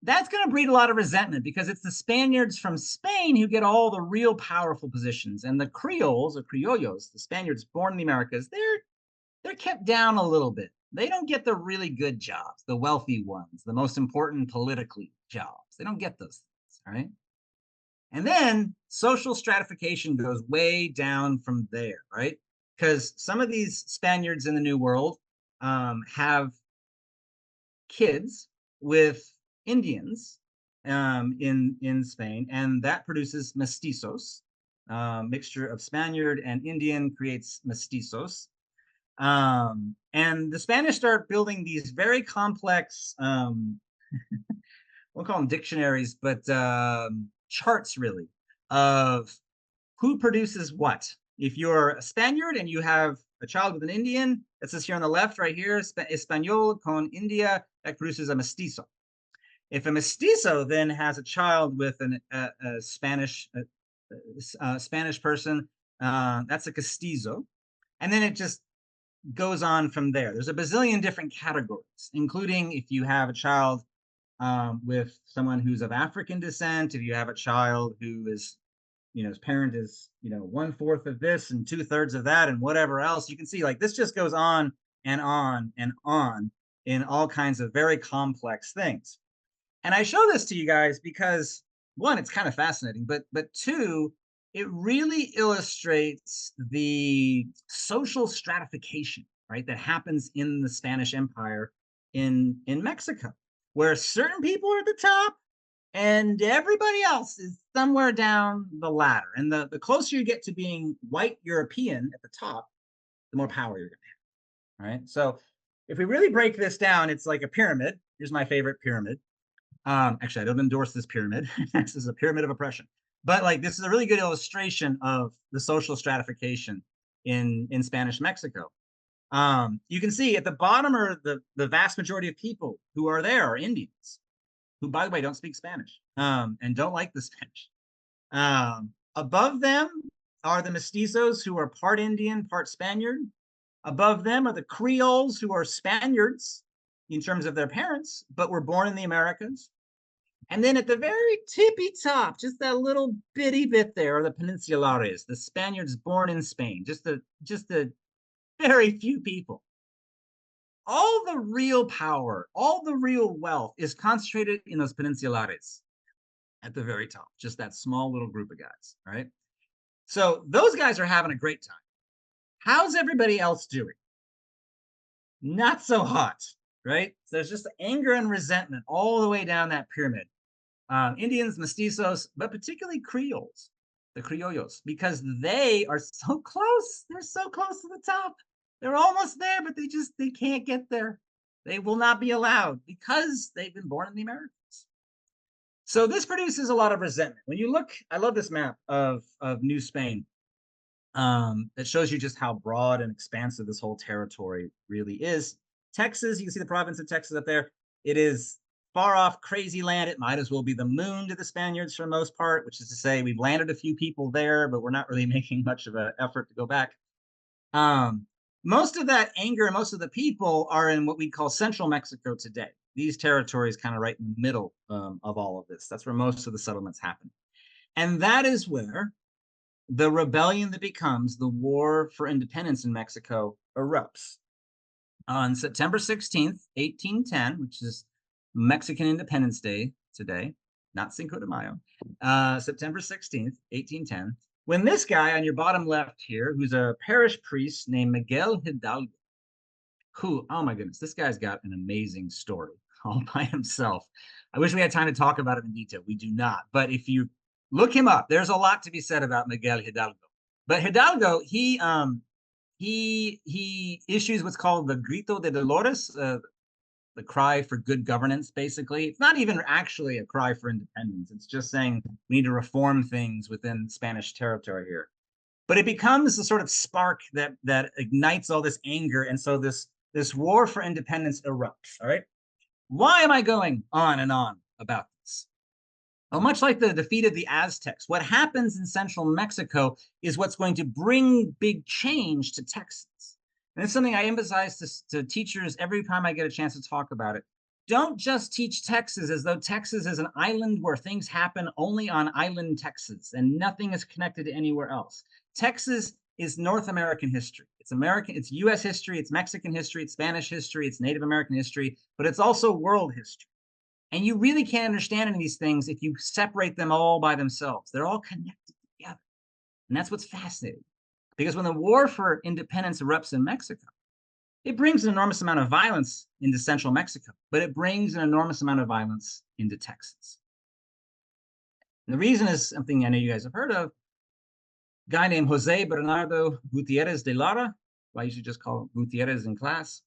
That's going to breed a lot of resentment because it's the Spaniards from Spain who get all the real powerful positions, and the Creoles or criollos, the Spaniards born in the Americas, they're kept down a little bit. They don't get the really good jobs, the wealthy ones, the most important politically jobs. They don't get those things, all right? And then social stratification goes way down from there, right? Because some of these Spaniards in the New World have kids with Indians in Spain, and that produces mestizos. Mixture of Spaniard and Indian creates mestizos. And the Spanish start building these very complex, we'll call them dictionaries, but charts really of who produces what. If you're a Spaniard and you have a child with an Indian, that says here on the left right here, Español con India, that produces a mestizo. If a mestizo then has a child with a Spanish person, that's a castizo. And then it just goes on from there. There's a bazillion different categories, including if you have a child with someone who's of African descent, if you have a child who is, his parent is, 1/4 of this and 2/3 of that and whatever else. You can see like this just goes on and on and on. in all kinds of very complex things. And I show this to you guys because one, it's kind of fascinating, but two, it really illustrates the social stratification, right, that happens in the Spanish Empire in Mexico, where certain people are at the top and everybody else is somewhere down the ladder. And the closer you get to being white European at the top, the more power you're going to have. Right. So if we really break this down, it's like a pyramid. Here's my favorite pyramid. Actually, I don't endorse this pyramid. This is a pyramid of oppression. But like this is a really good illustration of the social stratification in Spanish Mexico. You can see at the bottom are the vast majority of people who are there are Indians, who, by the way, don't speak Spanish and don't like the Spanish. Above them are the mestizos, who are part Indian, part Spaniard. Above them are the Creoles, who are Spaniards in terms of their parents, but were born in the Americas. And then at the very tippy top, just that little bitty bit there, are the Peninsulares, the Spaniards born in Spain, just the very few people. All the real power, all the real wealth is concentrated in those Peninsulares at the very top, just that small little group of guys, right? So those guys are having a great time. How's everybody else doing? Not so hot, right? So there's just anger and resentment all the way down that pyramid. Indians, mestizos, but particularly Creoles, the Criollos, because they are so close. They're so close to the top. They're almost there, but they can't get there. They will not be allowed because they've been born in the Americas. So this produces a lot of resentment. When you look, I love this map of New Spain. That shows you just how broad and expansive this whole territory really is. Texas, you can see the province of Texas up there. It is far off, crazy land. It might as well be the moon to the Spaniards for the most part, which is to say we've landed a few people there, but we're not really making much of an effort to go back. Most of that anger and most of the people are in what we call central Mexico today. These territories kind of right in the middle of all of this. That's where most of the settlements happen. And that is where the rebellion that becomes the War for Independence in Mexico erupts. On September 16th, 1810, which is Mexican Independence Day today, not Cinco de Mayo, September 16th, 1810, when this guy on your bottom left here, who's a parish priest named Miguel Hidalgo, who, oh my goodness, this guy's got an amazing story all by himself. I wish we had time to talk about it in detail. We do not. But if you look him up, there's a lot to be said about Miguel Hidalgo. But Hidalgo, he issues what's called the Grito de Dolores, the cry for good governance, basically. It's not even actually a cry for independence. It's just saying we need to reform things within Spanish territory here. But it becomes the sort of spark that ignites all this anger. And so this war for independence erupts, all right? Why am I going on and on about this? Well, much like the defeat of the Aztecs, what happens in central Mexico is what's going to bring big change to Texas. And it's something I emphasize to teachers every time I get a chance to talk about it. Don't just teach Texas as though Texas is an island where things happen only on island Texas and nothing is connected to anywhere else. Texas is North American history. It's American, it's US history, it's Mexican history, it's Spanish history, it's Native American history, but it's also world history. And you really can't understand any of these things if you separate them all by themselves. They're all connected together. And that's what's fascinating. Because when the war for independence erupts in Mexico, it brings an enormous amount of violence into central Mexico, but it brings an enormous amount of violence into Texas. And the reason is something I know you guys have heard of. A guy named Jose Bernardo Gutierrez de Lara, who I usually just call Gutierrez in class.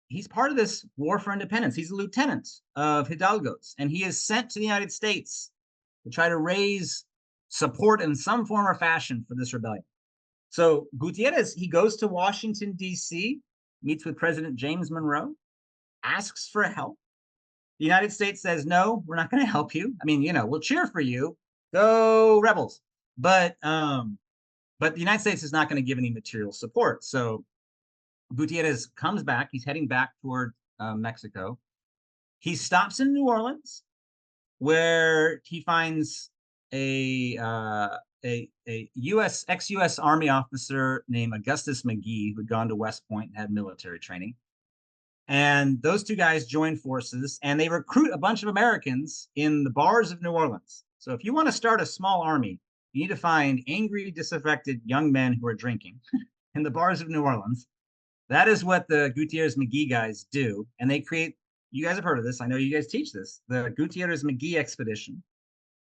He's part of this war for independence. He's a lieutenant of Hidalgo's, and he is sent to the United States to try to raise support in some form or fashion for this rebellion. So Gutierrez, he goes to Washington, D.C., meets with President James Monroe, asks for help. The United States says, no, we're not going to help you. I mean, we'll cheer for you. Go rebels. But the United States is not going to give any material support. So Gutierrez comes back. He's heading back toward Mexico. He stops in New Orleans, where he finds a ex-US Army officer named Augustus McGee, who had gone to West Point and had military training. And those two guys join forces and they recruit a bunch of Americans in the bars of New Orleans. So if you want to start a small army, you need to find angry, disaffected young men who are drinking in the bars of New Orleans. That is what the Gutierrez McGee guys do. And they create, you guys have heard of this. I know you guys teach this, the Gutierrez McGee expedition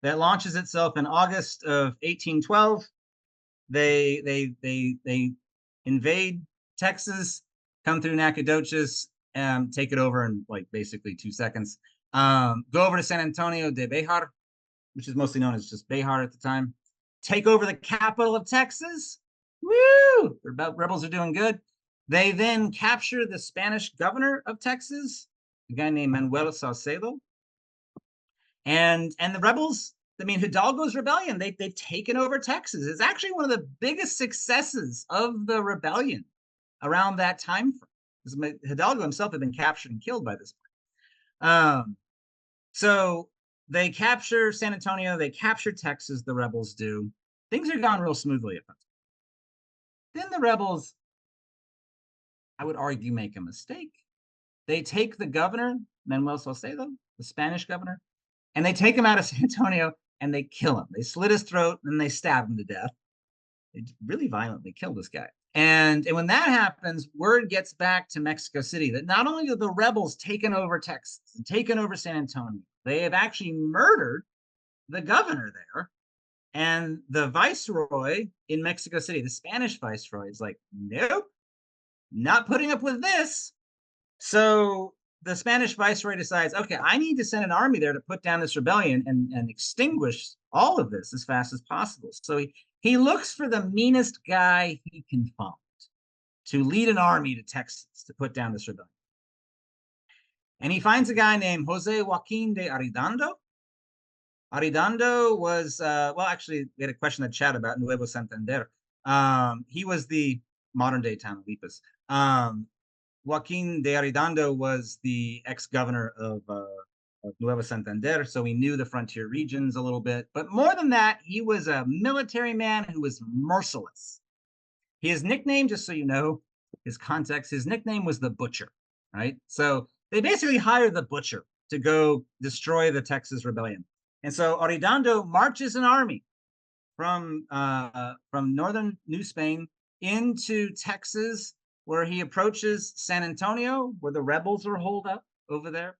that launches itself in August of 1812. They invade Texas, come through Nacogdoches, take it over in like basically 2 seconds. Go over to San Antonio de Bejar, which is mostly known as just Bejar at the time. Take over the capital of Texas. Woo! The rebels are doing good. They then capture the Spanish governor of Texas, a guy named Manuel Salcedo. And the rebels, I mean, Hidalgo's rebellion, they've taken over Texas. It's actually one of the biggest successes of the rebellion around that time frame. Hidalgo himself had been captured and killed by this point. So they capture San Antonio, they capture Texas, the rebels do. Things are going real smoothly at first. Then the rebels, I would argue, make a mistake. They take the governor, Manuel Salcedo, the Spanish governor, and they take him out of San Antonio and they kill him. They slit his throat and they stab him to death. They really violently kill this guy. And when that happens, word gets back to Mexico City that not only have the rebels taken over Texas and taken over San Antonio, they have actually murdered the governor there. And the viceroy in Mexico City, the Spanish viceroy, is like, nope, not putting up with this. So the Spanish viceroy decides, okay, I need to send an army there to put down this rebellion and extinguish all of this as fast as possible. So he looks for the meanest guy he can find to lead an army to Texas to put down this rebellion. And he finds a guy named Jose Joaquin de Arredondo. Arredondo was, well, actually, we had a question in the chat about Nuevo Santander. He was the modern day town of Lipas. Joaquin de Arredondo was the ex-governor of Nuevo Santander, so he knew the frontier regions a little bit. But more than that, he was a military man who was merciless. His nickname, just so you know, his context, his nickname was the Butcher, right? So they basically hired the Butcher to go destroy the Texas rebellion. And so Arredondo marches an army from northern New Spain into Texas, where he approaches San Antonio, where the rebels are holed up over there.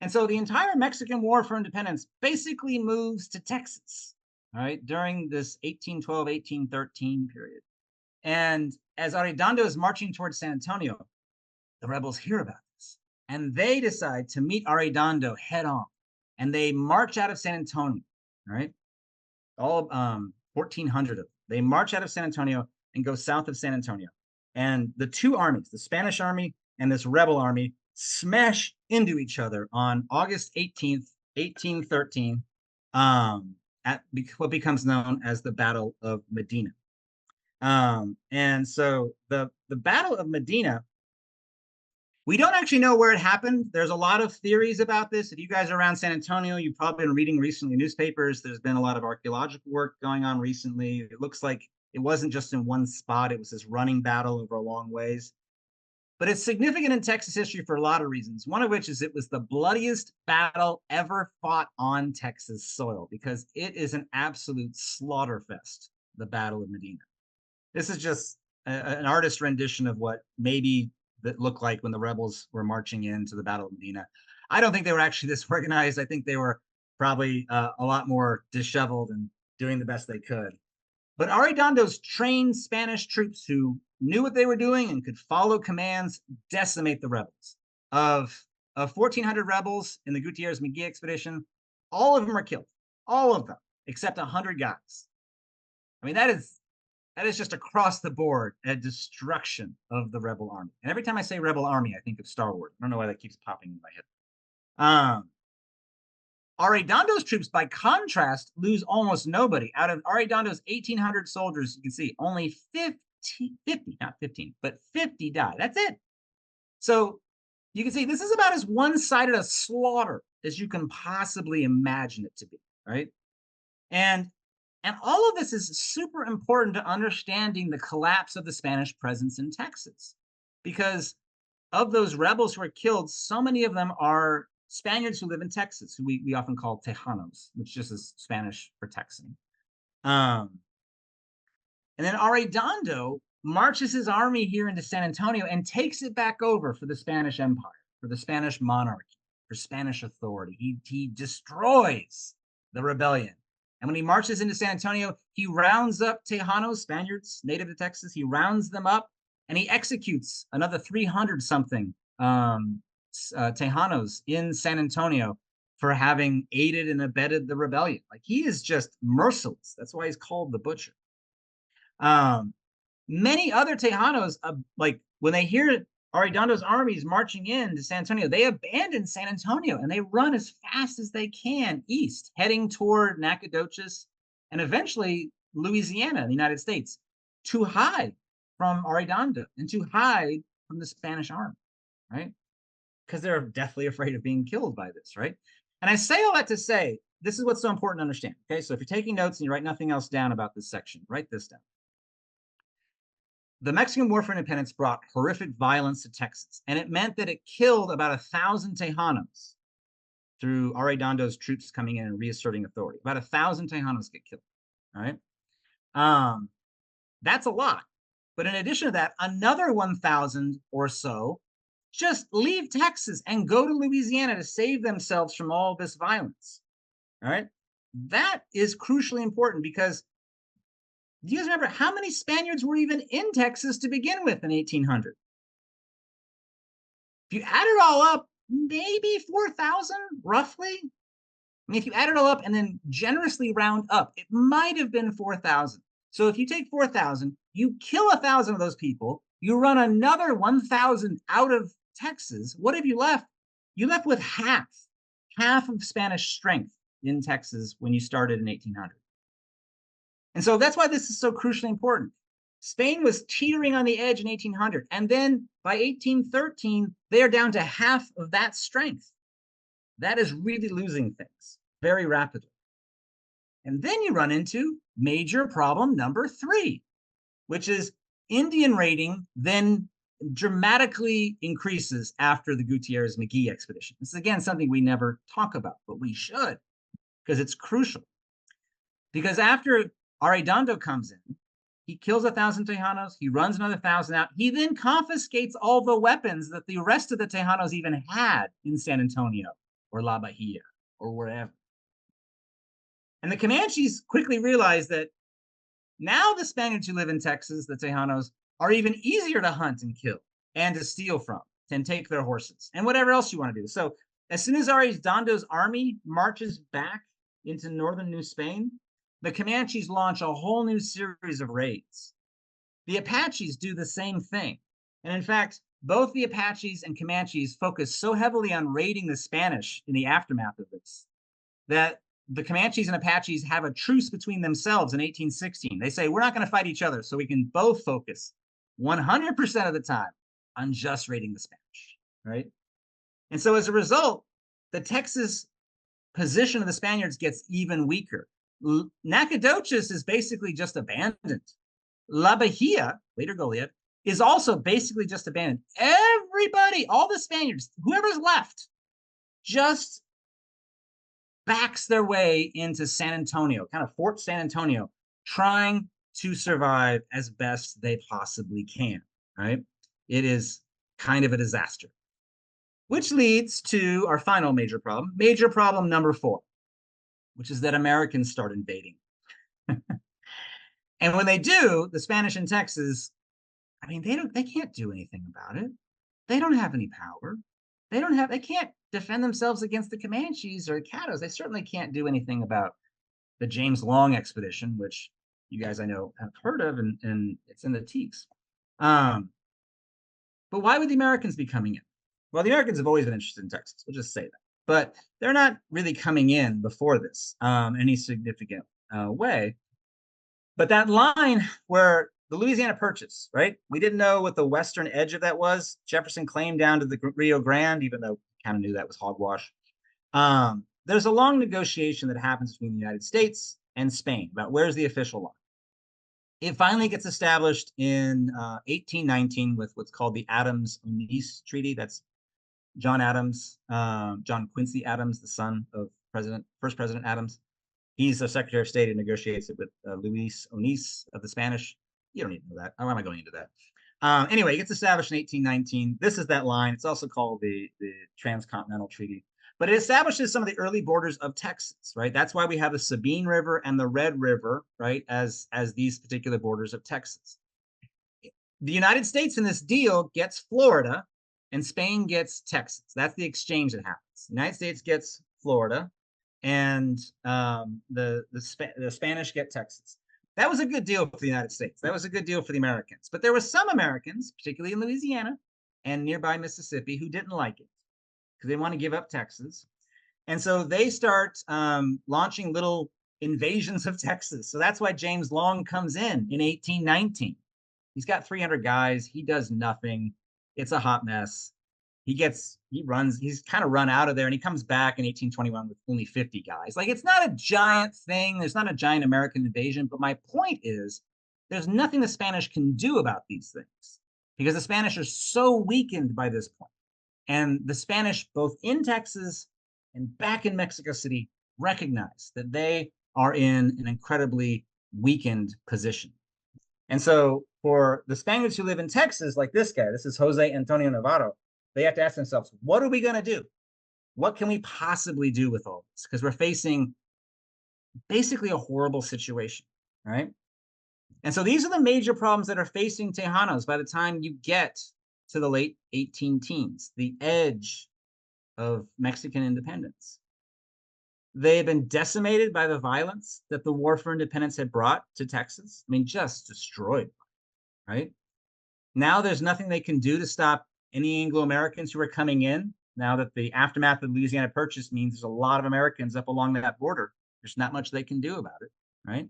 And so the entire Mexican War for Independence basically moves to Texas, all right, during this 1812, 1813 period. And as Arredondo is marching towards San Antonio, the rebels hear about this, and they decide to meet Arredondo head on. And they march out of San Antonio, all right? All 1,400 of them. They march out of San Antonio and go south of San Antonio. And the two armies, the Spanish army and this rebel army, smash into each other on August 18th, 1813, at what becomes known as the Battle of Medina. And so the Battle of Medina, we don't actually know where it happened. There's a lot of theories about this. If you guys are around San Antonio, you've probably been reading recently newspapers. There's been a lot of archaeological work going on recently. It looks like it wasn't just in one spot. It was this running battle over a long ways. But it's significant in Texas history for a lot of reasons, one of which is it was the bloodiest battle ever fought on Texas soil because it is an absolute slaughter fest, the Battle of Medina. This is just an artist rendition of what maybe that looked like when the rebels were marching into the Battle of Medina. I don't think they were actually this organized. I think they were probably a lot more disheveled and doing the best they could. But Arredondo's trained Spanish troops who knew what they were doing and could follow commands decimate the rebels. Of 1,400 rebels in the Gutierrez McGee expedition, all of them are killed. All of them, except 100 guys. I mean, that is just across the board a destruction of the rebel army. And every time I say rebel army, I think of Star Wars. I don't know why that keeps popping in my head. Arredondo's troops, by contrast, lose almost nobody. Out of Arredondo's 1,800 soldiers, you can see only 50, not 15, but 50 die. That's it. So you can see this is about as one-sided a slaughter as you can possibly imagine it to be, right? And all of this is super important to understanding the collapse of the Spanish presence in Texas, because of those rebels who are killed, so many of them are Spaniards who live in Texas, who we often call Tejanos, which just is Spanish for Texan. And then Arredondo marches his army here into San Antonio and takes it back over for the Spanish Empire, for the Spanish monarchy, for Spanish authority. He destroys the rebellion. And when he marches into San Antonio, he rounds up Tejanos, Spaniards native to Texas. He rounds them up and he executes another 300 something Tejanos in San Antonio for having aided and abetted the rebellion. Like, he is just merciless. That's why he's called the Butcher. Many other Tejanos, like when they hear Arredondo's armies marching in to San Antonio, they abandon San Antonio and they run as fast as they can east, heading toward Nacogdoches and eventually Louisiana in the United States, to hide from Arredondo and to hide from the Spanish army, right? Because they're deathly afraid of being killed by this, right? And I say all that to say, this is what's so important to understand, okay? So if you're taking notes and you write nothing else down about this section, write this down. The Mexican War for Independence brought horrific violence to Texas, and it meant that it killed about 1,000 Tejanos through Arredondo's troops coming in and reasserting authority. About 1,000 Tejanos get killed, all right? That's a lot. But in addition to that, another 1,000 or so just leave Texas and go to Louisiana to save themselves from all this violence, all right? That is crucially important because do you guys remember how many Spaniards were even in Texas to begin with in 1800? If you add it all up, maybe 4,000, roughly. I mean, if you add it all up and then generously round up, it might have been 4,000. So if you take 4,000, you kill 1,000 of those people, you run another 1,000 out of Texas, what have you left? You left with half of Spanish strength in Texas when you started in 1800. And so that's why this is so crucially important. Spain was teetering on the edge in 1800. And then by 1813, they are down to half of that strength. That is really losing things very rapidly. And then you run into major problem number 3, which is Indian raiding then dramatically increases after the Gutierrez-McGee expedition. This is, again, something we never talk about, but we should, because it's crucial. Because after Arredondo comes in, he kills 1,000 Tejanos, he runs another 1,000 out, he then confiscates all the weapons that the rest of the Tejanos even had in San Antonio or La Bahia or wherever. And the Comanches quickly realize that now the Spaniards who live in Texas, the Tejanos, are even easier to hunt and kill and to steal from and take their horses and whatever else you want to do. So as soon as Arredondo's army marches back into northern New Spain, the Comanches launch a whole new series of raids. The Apaches do the same thing. And in fact, both the Apaches and Comanches focus so heavily on raiding the Spanish in the aftermath of this that the Comanches and Apaches have a truce between themselves in 1816. They say, we're not going to fight each other, so we can both focus 100% of the time on just raiding the Spanish, right? And so as a result, the Texas position of the Spaniards gets even weaker. Nacogdoches is basically just abandoned. La Bahia, later Goliad, is also basically just abandoned. Everybody, all the Spaniards, whoever's left, just backs their way into San Antonio, kind of Fort San Antonio, trying to survive as best they possibly can, right? It is kind of a disaster. Which leads to our final major problem number 4, which is that Americans start invading. And when they do, the Spanish in Texas, I mean, they can't do anything about it. They don't have any power. They can't defend themselves against the Comanches or the Caddos. They certainly can't do anything about the James Long expedition, which you guys I know have heard of, and it's in the Teaks. But why would the Americans be coming in? Well, the Americans have always been interested in Texas. We'll just say that. But they're not really coming in before this any significant way. But that line where the Louisiana Purchase, right? We didn't know what the western edge of that was. Jefferson claimed down to the Rio Grande, even though kind of knew that was hogwash. There's a long negotiation that happens between the United States and Spain about where's the official line. It finally gets established in 1819 with what's called the Adams-Onis Treaty. That's John Adams, John Quincy Adams, the son of first President Adams. He's a Secretary of State and negotiates it with Luis Onis of the Spanish. You don't need to know that. Why am I going into that? Anyway, it gets established in 1819. This is that line. It's also called the Transcontinental Treaty. But it establishes some of the early borders of Texas, right? That's why we have the Sabine River and the Red River, right, as these particular borders of Texas. The United States in this deal gets Florida, and Spain gets Texas. That's the exchange that happens. The United States gets Florida, and the Spanish get Texas. That was a good deal for the United States. That was a good deal for the Americans. But there were some Americans, particularly in Louisiana and nearby Mississippi, who didn't like it because they want to give up Texas. And so they start launching little invasions of Texas. So that's why James Long comes in 1819. He's got 300 guys. He does nothing. It's a hot mess. He's kind of run out of there, and he comes back in 1821 with only 50 guys. Like, it's not a giant thing. There's not a giant American invasion. But my point is, there's nothing the Spanish can do about these things because the Spanish are so weakened by this point. And the Spanish, both in Texas and back in Mexico City, recognize that they are in an incredibly weakened position. And so for the Spaniards who live in Texas, like this guy, this is Jose Antonio Navarro, they have to ask themselves, what are we going to do? What can we possibly do with all this? Because we're facing basically a horrible situation, right? And so these are the major problems that are facing Tejanos by the time you get to the late 18 teens, the edge of Mexican independence. They had been decimated by the violence that the War for Independence had brought to Texas. I mean, just destroyed, right? Now there's nothing they can do to stop any Anglo-Americans who are coming in. Now that the aftermath of the Louisiana Purchase means there's a lot of Americans up along that border, there's not much they can do about it, right?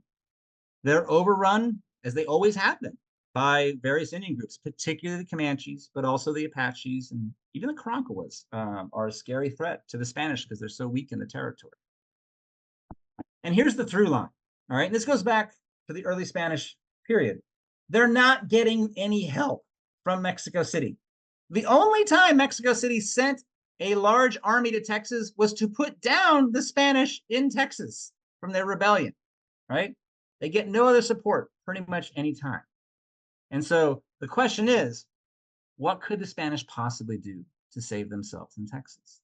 They're overrun, as they always have been, by various Indian groups, particularly the Comanches, but also the Apaches, and even the Karankawas are a scary threat to the Spanish because they're so weak in the territory. And here's the through line, all right? And this goes back to the early Spanish period. They're not getting any help from Mexico City. The only time Mexico City sent a large army to Texas was to put down the Spanish in Texas from their rebellion, right? They get no other support pretty much any time. And so the question is, what could the Spanish possibly do to save themselves in Texas?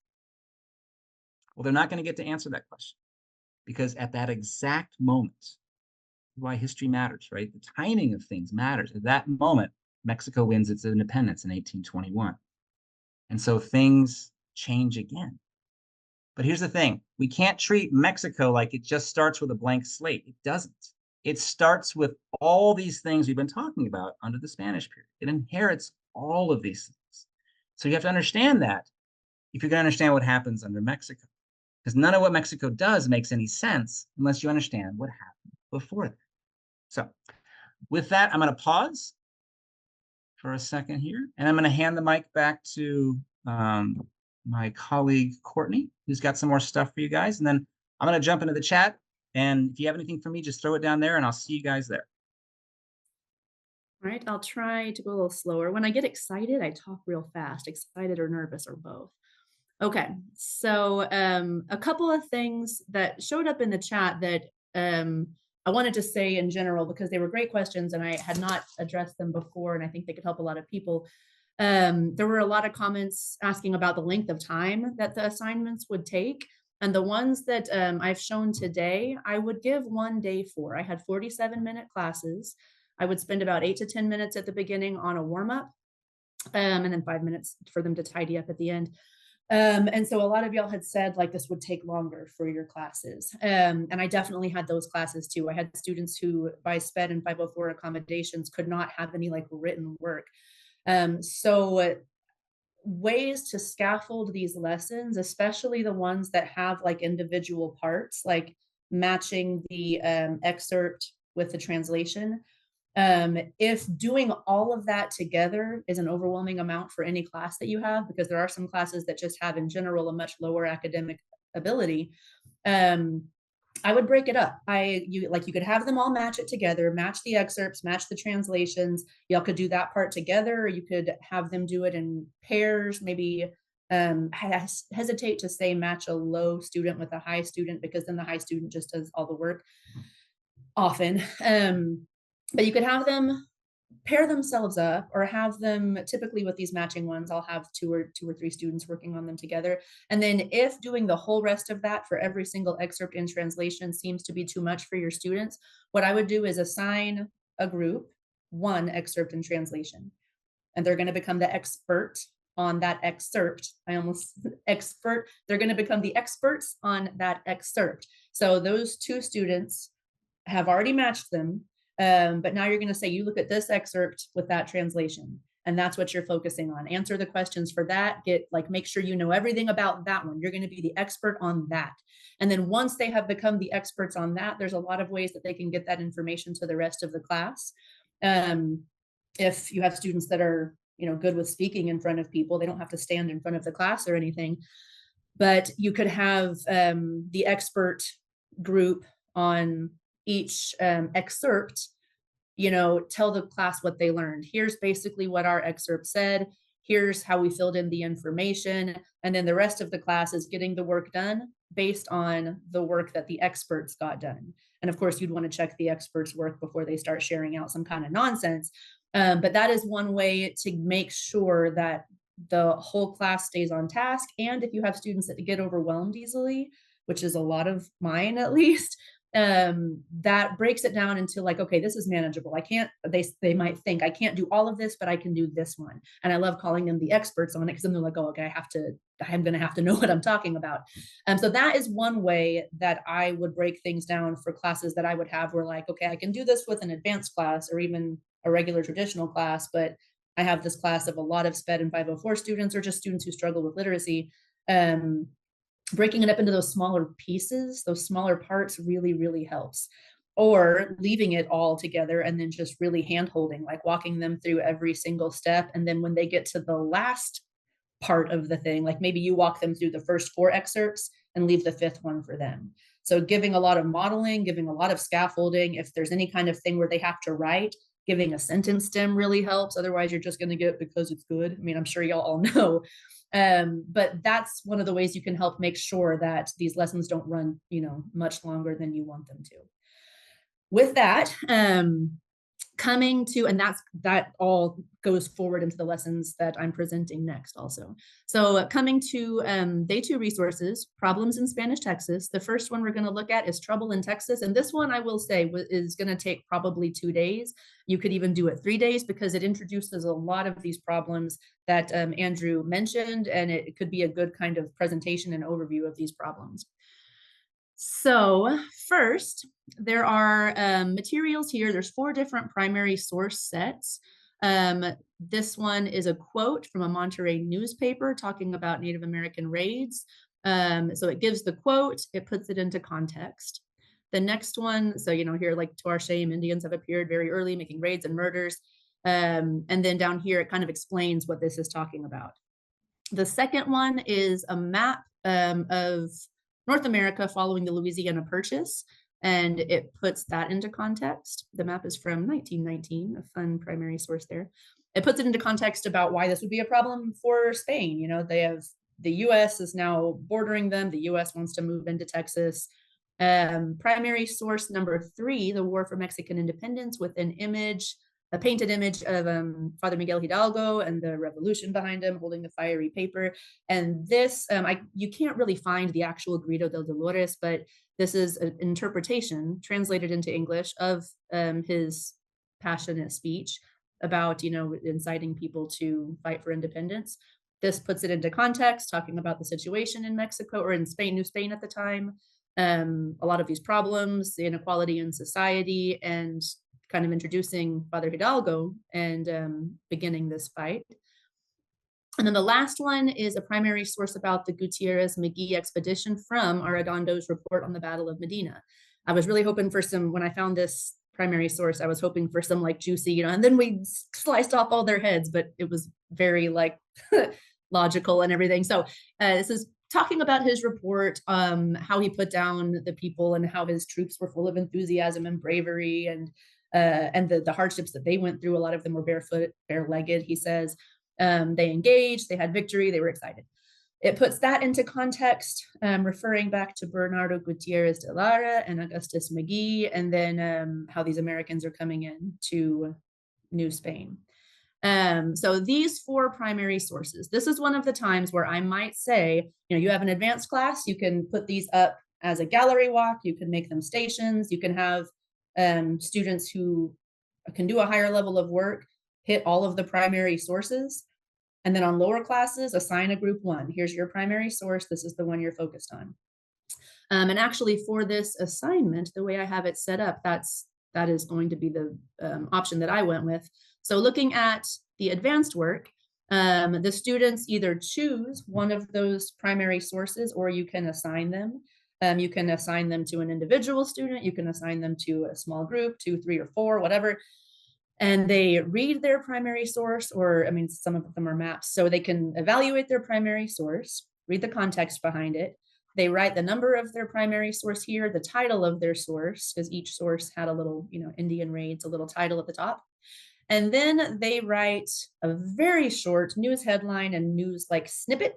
Well, they're not going to get to answer that question because at that exact moment, why history matters, right? The timing of things matters. At that moment, Mexico wins its independence in 1821. And so things change again. But here's the thing. We can't treat Mexico like it just starts with a blank slate. It doesn't. It starts with all these things we've been talking about under the Spanish period. It inherits all of these things. So you have to understand that if you're going to understand what happens under Mexico. Because none of what Mexico does makes any sense unless you understand what happened before that. So with that, I'm going to pause for a second here, and I'm going to hand the mic back to my colleague, Courtney, who's got some more stuff for you guys. And then I'm going to jump into the chat. And if you have anything for me, just throw it down there and I'll see you guys there. All right, I'll try to go a little slower. When I get excited, I talk real fast, excited or nervous or both. Okay, so a couple of things that showed up in the chat that I wanted to say in general, because they were great questions and I had not addressed them before, and I think they could help a lot of people. There were a lot of comments asking about the length of time that the assignments would take. And the ones that I've shown today, I would give 1 day for. I had 47-minute classes. I would spend about 8 to 10 minutes at the beginning on a warm-up, and then 5 minutes for them to tidy up at the end. And so a lot of y'all had said like this would take longer for your classes. And I definitely had those classes too. I had students who by SPED and 504 accommodations could not have any like written work. So ways to scaffold these lessons, especially the ones that have like individual parts, like matching the excerpt with the translation. If doing all of that together is an overwhelming amount for any class that you have, because there are some classes that just have in general a much lower academic ability, I would break it up. You could have them all match it together, match the excerpts, match the translations. Y'all could do that part together, or you could have them do it in pairs. Maybe hesitate to say match a low student with a high student, because then the high student just does all the work often. But you could have them pair themselves up, or have them, typically with these matching ones, I'll have two or three students working on them together. And then if doing the whole rest of that for every single excerpt in translation seems to be too much for your students, what I would do is assign a group one excerpt in translation, and they're going to become the expert on that excerpt. They're going to become the experts on that excerpt. So those two students have already matched them. But now you're going to say, you look at this excerpt with that translation, and that's what you're focusing on. Answer the questions for that. Make sure you know everything about that one. You're going to be the expert on that. And then once they have become the experts on that, there's a lot of ways that they can get that information to the rest of the class. If you have students that are, good with speaking in front of people, they don't have to stand in front of the class or anything, but you could have the expert group on each excerpt, tell the class what they learned. Here's basically what our excerpt said. Here's how we filled in the information. And then the rest of the class is getting the work done based on the work that the experts got done. And of course, you'd want to check the experts' work before they start sharing out some kind of nonsense. But that is one way to make sure that the whole class stays on task. And if you have students that get overwhelmed easily, which is a lot of mine at least, that breaks it down into okay, this is manageable. They might think I can't do all of this, but I can do this one. And I love calling them the experts on it, because then they're like, oh, okay, I'm going to have to know what I'm talking about. So that is one way that I would break things down for classes that I would have, where okay, I can do this with an advanced class or even a regular traditional class, but I have this class of a lot of SPED and 504 students, or just students who struggle with literacy. Breaking it up into those smaller pieces, those smaller parts really, really helps. Or leaving it all together and then just really hand-holding, walking them through every single step. And then when they get to the last part of the thing, maybe you walk them through the first 4 excerpts and leave the 5th one for them. So giving a lot of modeling, giving a lot of scaffolding. If there's any kind of thing where they have to write, giving a sentence stem really helps. Otherwise, you're just going to get it because it's good. I mean, I'm sure y'all all know. But that's one of the ways you can help make sure that these lessons don't run, much longer than you want them to. With that, coming to, and that all goes forward into the lessons that I'm presenting next also. So coming to day 2 resources, problems in Spanish Texas. The first one we're going to look at is trouble in Texas. And this one I will say is going to take probably 2 days. You could even do it 3 days, because it introduces a lot of these problems that Andrew mentioned, and it could be a good kind of presentation and overview of these problems. So first, there are materials here. There's 4 different primary source sets. This one is a quote from a Monterey newspaper talking about Native American raids. So it gives the quote, it puts it into context. The next one, so here, to our shame, Indians have appeared very early, making raids and murders. And then down here, it kind of explains what this is talking about. The second one is a map of North America following the Louisiana Purchase, and it puts that into context. The map is from 1919, a fun primary source there. It puts it into context about why this would be a problem for Spain. They have, the US is now bordering them. The US wants to move into Texas. Primary source number 3, the War for Mexican Independence, with an image, a painted image of Father Miguel Hidalgo and the revolution behind him holding the fiery paper. And this, you can't really find the actual Grito del Dolores, but this is an interpretation translated into English of his passionate speech about, inciting people to fight for independence. This puts it into context, talking about the situation in Mexico, or in Spain, New Spain at the time, a lot of these problems, the inequality in society, and kind of introducing Father Hidalgo and beginning this fight. And then the last one is a primary source about the Gutierrez-McGee expedition from Arredondo's report on the Battle of Medina. I was really hoping for some, when I found this primary source, I was hoping for some juicy, and then we sliced off all their heads, but it was very logical and everything. So this is talking about his report, how he put down the people and how his troops were full of enthusiasm and bravery, and the hardships that they went through. A lot of them were barefoot, bare-legged, he says. They engaged, they had victory, they were excited. It puts that into context, referring back to Bernardo Gutierrez de Lara and Augustus McGee, and then how these Americans are coming in to New Spain. So these 4 primary sources, this is one of the times where I might say, you have an advanced class, you can put these up as a gallery walk, you can make them stations, you can have students who can do a higher level of work, hit all of the primary sources. And then on lower classes, assign a group 1. Here's your primary source. This is the one you're focused on. And actually for this assignment, the way I have it set up, that is going to be the option that I went with. So looking at the advanced work, the students either choose one of those primary sources, or you can assign them. You can assign them to an individual student. You can assign them to a small group, 2, 3, or 4, whatever. And they read their primary source, or some of them are maps. So they can evaluate their primary source, read the context behind it. They write the number of their primary source here, the title of their source, because each source had a little, Indian raids, a little title at the top. And then they write a very short news headline and news snippet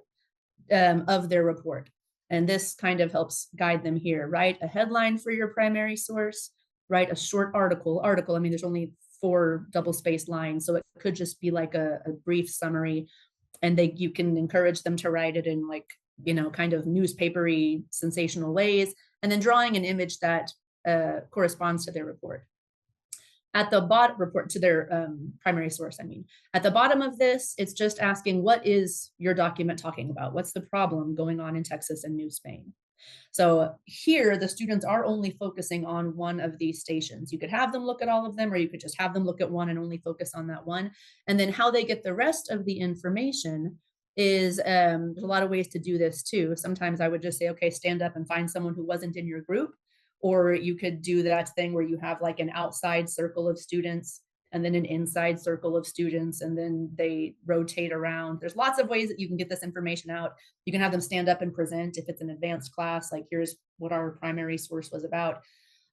of their report. And this kind of helps guide them here. Write a headline for your primary source, write a short article. There's only 4 double-spaced lines, so it could just be like a brief summary, and you can encourage them to write it in kind of newspapery, sensational ways, and then drawing an image that corresponds to their report. At the bottom, report to their primary source, At the bottom of this, it's just asking, what is your document talking about? What's the problem going on in Texas and New Spain? So here, the students are only focusing on one of these stations. You could have them look at all of them, or you could just have them look at one and only focus on that one. And then how they get the rest of the information is, there's a lot of ways to do this too. Sometimes I would just say, okay, stand up and find someone who wasn't in your group. Or you could do that thing where you have an outside circle of students and then an inside circle of students, and then they rotate around. There's lots of ways that you can get this information out. You can have them stand up and present if it's an advanced class, here's what our primary source was about.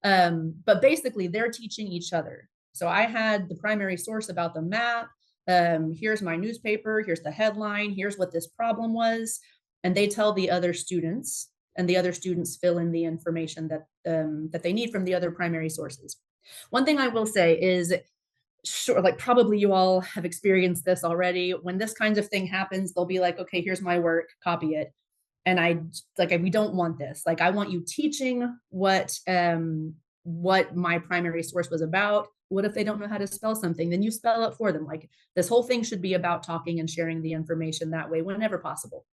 But basically they're teaching each other. So I had the primary source about the map. Here's my newspaper, here's the headline, here's what this problem was. And they tell the other students, and the other students fill in the information that they need from the other primary sources. One thing I will say is, sure, probably you all have experienced this already. When this kind of thing happens, they'll be like, okay, here's my work, copy it. And we don't want this. I want you teaching what my primary source was about. What if they don't know how to spell something? Then you spell it for them. This whole thing should be about talking and sharing the information that way whenever possible.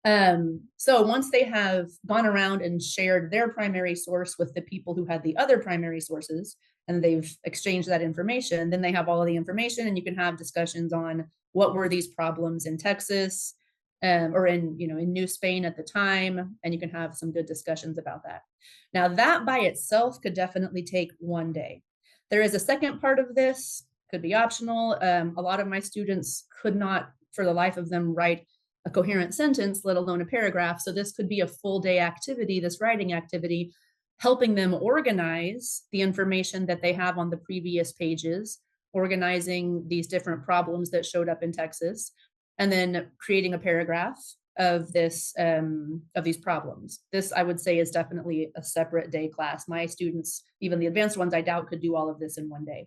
So once they have gone around and shared their primary source with the people who had the other primary sources, and they've exchanged that information, then they have all of the information, and you can have discussions on what were these problems in Texas, or in New Spain at the time, and you can have some good discussions about that. Now that by itself could definitely take 1 day. There is a second part of this, could be optional. A lot of my students could not, for the life of them, write a coherent sentence, let alone a paragraph. So this could be a full day activity, this writing activity, helping them organize the information that they have on the previous pages, organizing these different problems that showed up in Texas, and then creating a paragraph of these problems. This, I would say, is definitely a separate day class. My students, even the advanced ones, I doubt could do all of this in 1 day.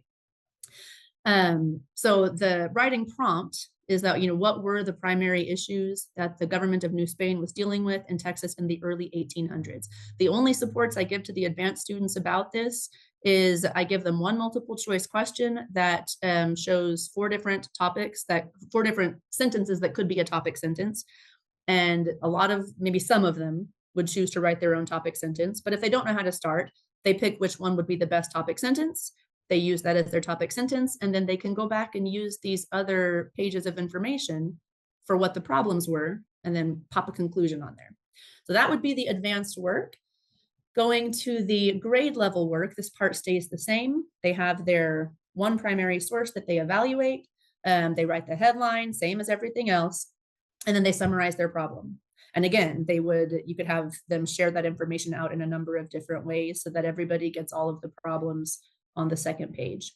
So the writing prompt is that, what were the primary issues that the government of New Spain was dealing with in Texas in the early 1800s. The only supports I give to the advanced students about this is I give them one multiple choice question that shows 4 different topics, 4 different sentences that could be a topic sentence. And maybe some of them would choose to write their own topic sentence. But if they don't know how to start, they pick which one would be the best topic sentence. They use that as their topic sentence, and then they can go back and use these other pages of information for what the problems were, and then pop a conclusion on there. So that would be the advanced work. Going to the grade level work, this part stays the same. They have their one primary source that they evaluate. They write the headline, same as everything else, and then they summarize their problem. And again, you could have them share that information out in a number of different ways so that everybody gets all of the problems on the second page.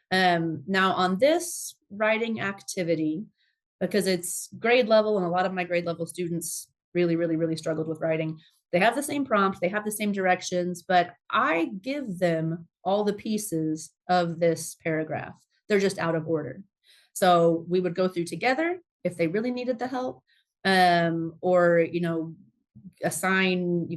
Now on this writing activity, because it's grade level and a lot of my grade level students really struggled with writing, they have the same prompt, they have the same directions, but I give them all the pieces of this paragraph. They're just out of order. So we would go through together if they really needed the help, or you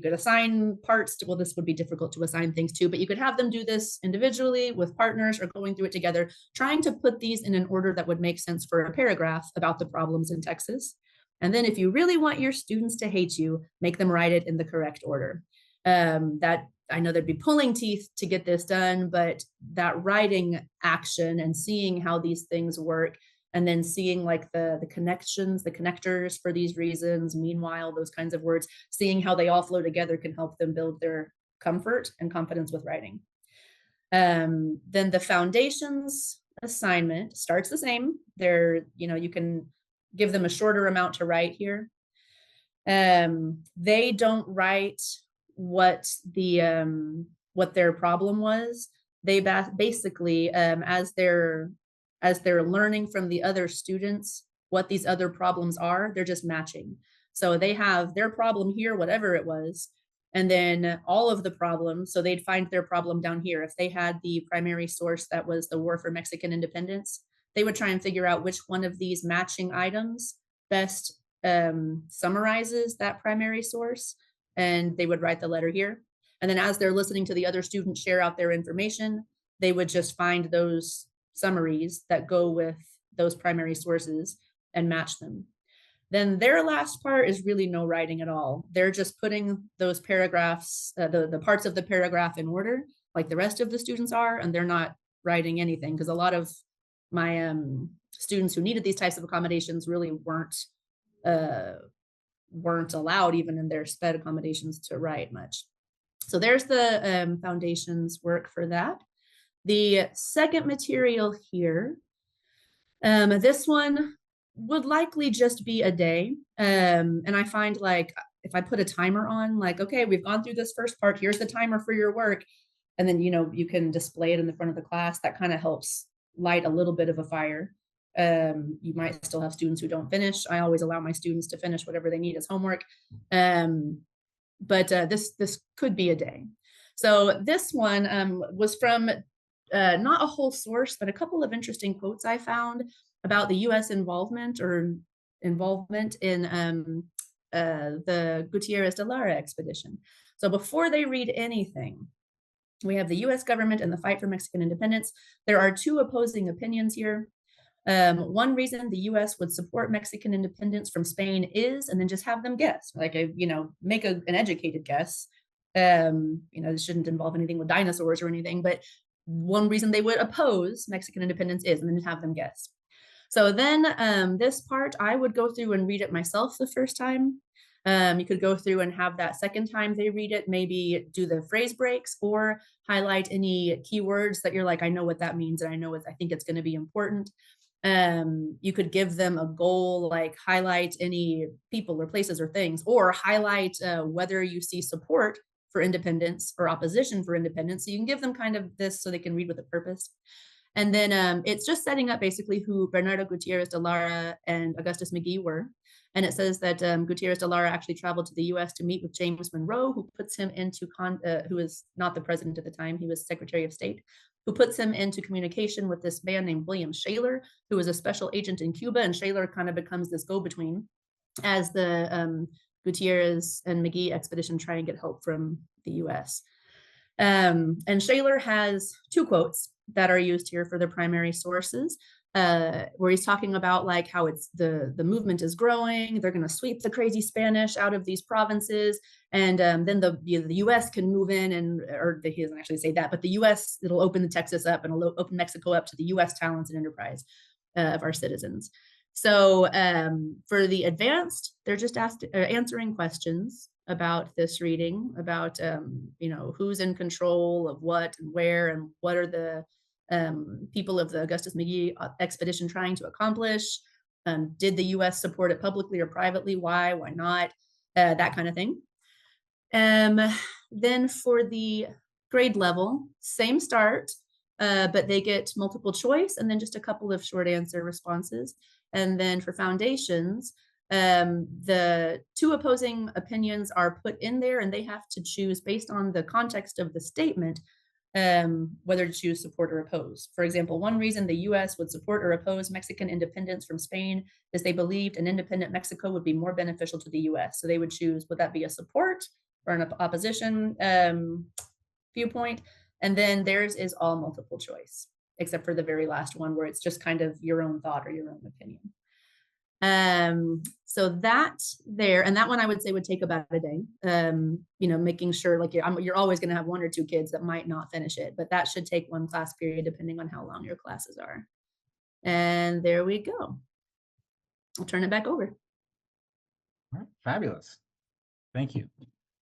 could assign parts to, well, this would be difficult to assign things to, but you could have them do this individually with partners or going through it together, trying to put these in an order that would make sense for a paragraph about the problems in Texas. And then if you really want your students to hate you, make them write it in the correct order. That I know there'd be pulling teeth to get this done, but that writing action and seeing how these things work, and then seeing like the connections, the connectors for these reasons, meanwhile, those kinds of words, seeing how they all flow together can help them build their comfort and confidence with writing. Then the foundations assignment starts the same. You can give them a shorter amount to write here. They don't write what their problem was. They basically, as they're learning from the other students what these other problems are, they're just matching. So they have their problem here, whatever it was, and then all of the problems. So they'd find their problem down here. If they had the primary source that was the War for Mexican Independence, they would try and figure out which one of these matching items best summarizes that primary source, and they would write the letter here. And then as they're listening to the other students share out their information, they would just find those summaries that go with those primary sources and match them. Then their last part is really no writing at all. They're just putting those paragraphs, the parts of the paragraph in order, like the rest of the students are, and they're not writing anything, because a lot of my students who needed these types of accommodations really weren't allowed, even in their sped accommodations, to write much. So there's the foundations work for that. The second material here, this one would likely just be a day. And I find, like, if I put a timer on, like, okay, we've gone through this first part, here's the timer for your work. And then, you can display it in the front of the class. That kind of helps light a little bit of a fire. You might still have students who don't finish. I always allow my students to finish whatever they need as homework. But this could be a day. So this one was from not a whole source, but a couple of interesting quotes I found about the U.S. involvement in the Gutierrez de Lara expedition. So before they read anything, we have the U.S. government and the fight for Mexican independence. There are two opposing opinions here. One reason the U.S. would support Mexican independence from Spain is, and then just have them guess, like make an educated guess. This shouldn't involve anything with dinosaurs or anything, but one reason they would oppose Mexican independence is, and then have them guess. So then this part, I would go through and read it myself the first time. You could go through and have that second time they read it, maybe do the phrase breaks or highlight any keywords that you're like, I know what that means, and I think it's going to be important. You could give them a goal, like highlight any people or places or things, or highlight whether you see support for independence or opposition for independence. So you can give them kind of this so they can read with a purpose. And then it's just setting up basically who Bernardo Gutierrez de Lara and Augustus McGee were. And it says that Gutierrez de Lara actually traveled to the U.S. to meet with James Monroe, who puts him into, who was not the president at the time, he was Secretary of State, who puts him into communication with this man named William Shaler, who was a special agent in Cuba. And Shaler kind of becomes this go-between as the Gutierrez and McGee expedition try and get help from the U.S. And Shaler has two quotes that are used here for the primary sources, where he's talking about like how it's the movement is growing, they're going to sweep the crazy Spanish out of these provinces, and then the U.S. can move in, or he doesn't actually say that, but the U.S. it'll open the Texas up and it'll open Mexico up to the U.S. talents and enterprise of our citizens. So for the advanced, they're just answering questions about this reading, about who's in control of what and where, and what are the people of the Augustus McGee expedition trying to accomplish. Did the U.S. support it publicly or privately? Why not? that kind of thing. Um, then for the grade level, same start, but they get multiple choice and then just a couple of short answer responses. And then for foundations, the two opposing opinions are put in there and they have to choose based on the context of the statement whether to choose support or oppose. For example, one reason the US would support or oppose Mexican independence from Spain is they believed an independent Mexico would be more beneficial to the US. So they would choose, would that be a support or an opposition viewpoint? And then theirs is all multiple choice, except for the very last one where it's just kind of your own thought or your own opinion. So that there, and that one I would say would take about a day. Making sure like you're always going to have one or two kids that might not finish it, but that should take one class period depending on how long your classes are. And there we go. I'll turn it back over. All right, fabulous. Thank you.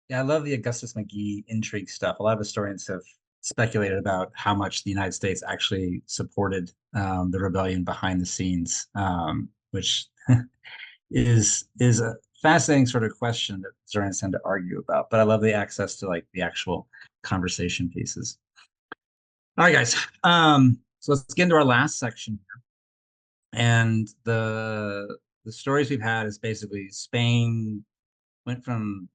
Yeah, I love the Augustus McGee intrigue stuff. A lot of historians have speculated about how much the United States actually supported the rebellion behind the scenes, which is a fascinating sort of question that historians tend to argue about. But I love the access to like the actual conversation pieces. All right, guys. So let's get into our last section here. And the stories we've had is basically Spain went from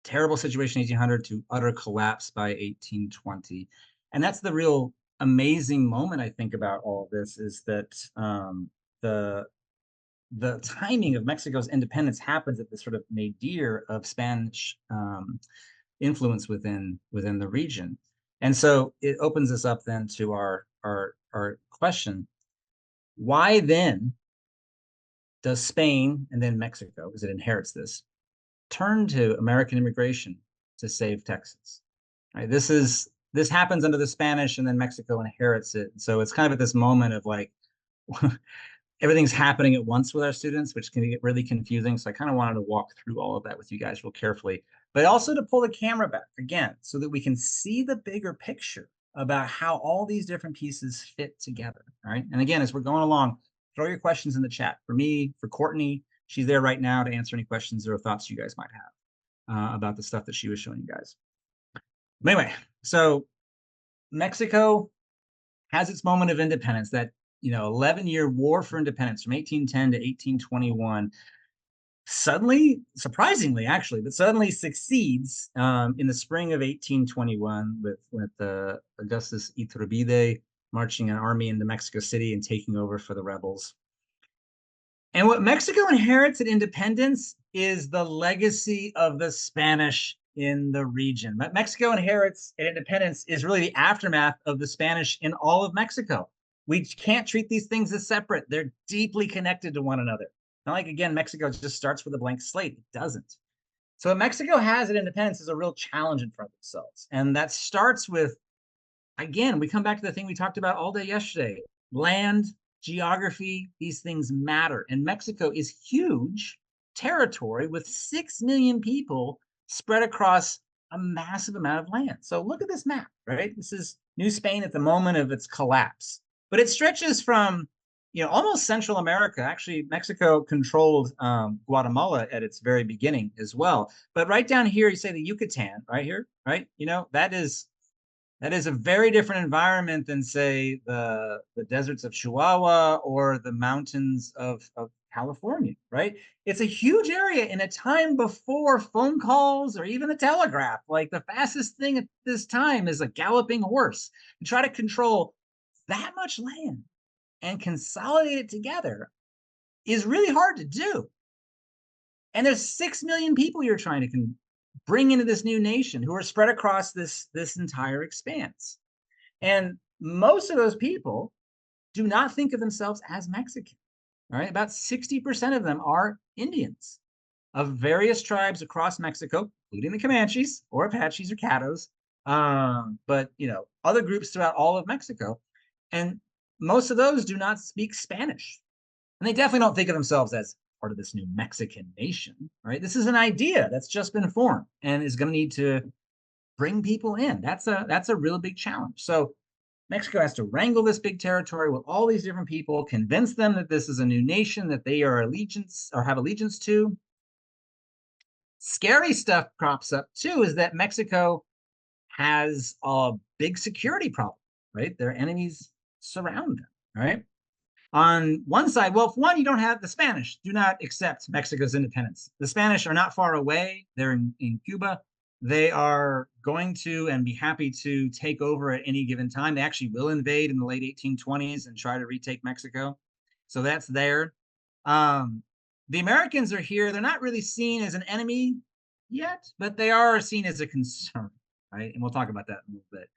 terrible situation in 1800 to utter collapse by 1820. And that's the real amazing moment I think about all of this, is that the timing of Mexico's independence happens at this sort of nadir of Spanish influence within the region. And so it opens us up then to our question: why then does Spain, and then Mexico, because it inherits this, turn to American immigration to save Texas? Right? This happens under the Spanish, and then Mexico inherits it. So it's kind of at this moment of like everything's happening at once with our students, which can get really confusing. So I kind of wanted to walk through all of that with you guys real carefully, but also to pull the camera back again so that we can see the bigger picture about how all these different pieces fit together. All right. And again, as we're going along, throw your questions in the chat for me, for Courtney. She's there right now to answer any questions or thoughts you guys might have about the stuff that she was showing you guys. But anyway, so Mexico has its moment of independence, that 11-year war for independence from 1810 to 1821. Suddenly, surprisingly, actually, but suddenly succeeds in the spring of 1821 with Augustus Iturbide marching an army into Mexico City and taking over for the rebels. And what Mexico inherits at independence is the legacy of the Spanish in the region. What Mexico inherits at independence is really the aftermath of the Spanish in all of Mexico. We can't treat these things as separate. They're deeply connected to one another. Not like, again, Mexico just starts with a blank slate. It doesn't. So what Mexico has at independence is a real challenge in front of themselves. And that starts with, again, we come back to the thing we talked about all day yesterday: land, geography. These things matter. And Mexico is huge territory with 6 million people spread across a massive amount of land. So look at this map, right? This is New Spain at the moment of its collapse. But it stretches from, almost Central America. Actually, Mexico controlled Guatemala at its very beginning as well. But right down here, you say the Yucatan, right here, right? That is a very different environment than, say, the deserts of Chihuahua or the mountains of California, right? It's a huge area in a time before phone calls or even the telegraph. Like, the fastest thing at this time is a galloping horse. And try to control that much land and consolidate it together is really hard to do. And there's 6 million people you're trying to bring into this new nation who are spread across this entire expanse. And most of those people do not think of themselves as Mexican. All right, about 60% of them are Indians of various tribes across Mexico, including the Comanches or Apaches or Caddos, but other groups throughout all of Mexico. And most of those do not speak Spanish. And they definitely don't think of themselves as part of this new Mexican nation, right? This is an idea that's just been formed and is going to need to bring people in. That's a real big challenge. So Mexico has to wrangle this big territory with all these different people, convince them that this is a new nation that they have allegiance to. Scary stuff crops up too, is that Mexico has a big security problem, right? Their enemies surround them, right? On one side, well, for one, you don't have the Spanish, do not accept Mexico's independence. The Spanish are not far away. They're in Cuba. They are going to and be happy to take over at any given time. They actually will invade in the late 1820s and try to retake Mexico. So that's there. Um, the Americans are here. They're not really seen as an enemy yet, but they are seen as a concern, right? And we'll talk about that in a little bit.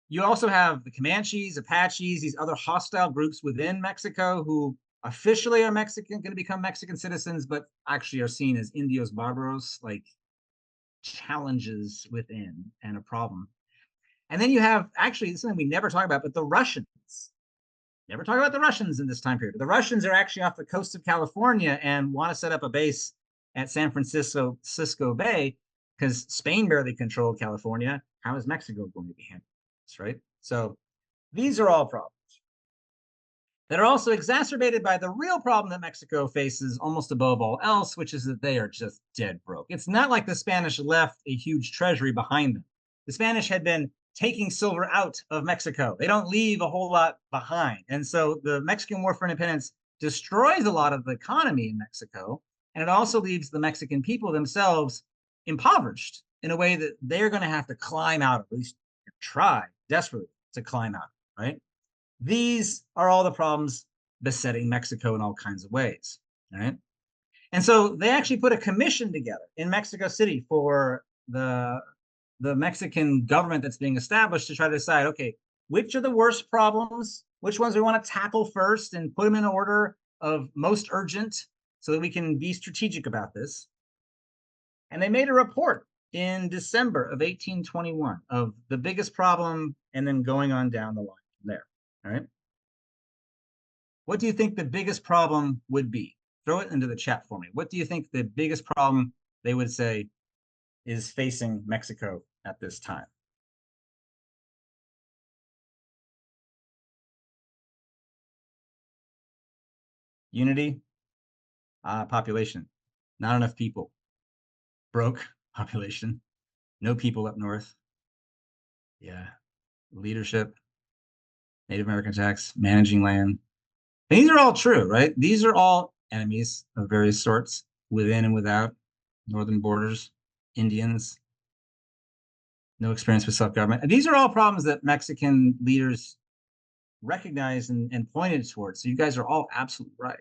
You also have the Comanches, Apaches, these other hostile groups within Mexico who officially are Mexican, going to become Mexican citizens, but actually are seen as Indios Barbaros, like challenges within and a problem. And then you have, actually, this is something we never talk about, but the Russians. Never talk about the Russians in this time period. The Russians are actually off the coast of California and want to set up a base at San Francisco Bay because Spain barely controlled California. How is Mexico going to be handled? Right? So these are all problems that are also exacerbated by the real problem that Mexico faces almost above all else, which is that they are just dead broke. It's not like the Spanish left a huge treasury behind them. The Spanish had been taking silver out of Mexico. They don't leave a whole lot behind. And so the Mexican War for Independence destroys a lot of the economy in Mexico. And it also leaves the Mexican people themselves impoverished in a way that they're going to have to climb out of, at least try desperately to climb out, right? These are all the problems besetting Mexico in all kinds of ways, right? And so they actually put a commission together in Mexico City for the Mexican government that's being established to try to decide, okay, which are the worst problems, which ones we want to tackle first and put them in order of most urgent so that we can be strategic about this. And they made a report in December of 1821 of the biggest problem and then going on down the line from there. All right. What do you think the biggest problem would be? Throw it into the chat for me. What do you think the biggest problem they would say is facing Mexico at this time? Unity, population, not enough people, broke population, no people up north. Yeah, leadership, Native American tax, managing land. And these are all true, right? These are all enemies of various sorts, within and without, northern borders, Indians, no experience with self-government. And these are all problems that Mexican leaders recognized and pointed towards. So you guys are all absolutely right.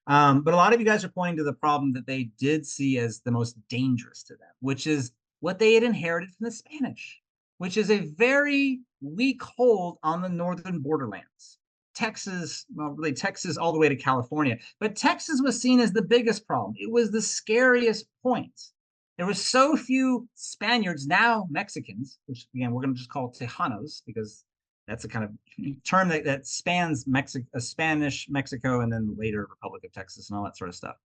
But a lot of you guys are pointing to the problem that they did see as the most dangerous to them, which is what they had inherited from the Spanish, which is a very weak hold on the northern borderlands. Texas, well, really Texas all the way to California. But Texas was seen as the biggest problem. It was the scariest point. There were so few Spaniards, now Mexicans, which again, we're going to just call Tejanos because that's a kind of term that spans Spanish Mexico and then later Republic of Texas and all that sort of stuff.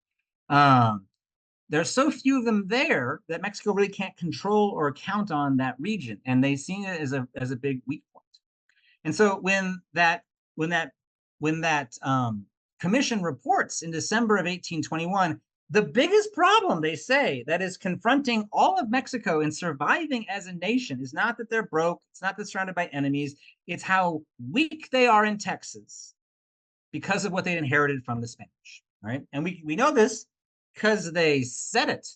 There's so few of them there that Mexico really can't control or count on that region, and they seen it as a big weak point. And so when that commission reports in December of 1821, the biggest problem they say that is confronting all of Mexico in surviving as a nation is not that they're broke, it's not that they're surrounded by enemies, it's how weak they are in Texas because of what they inherited from the Spanish, right? And we know this because they said it.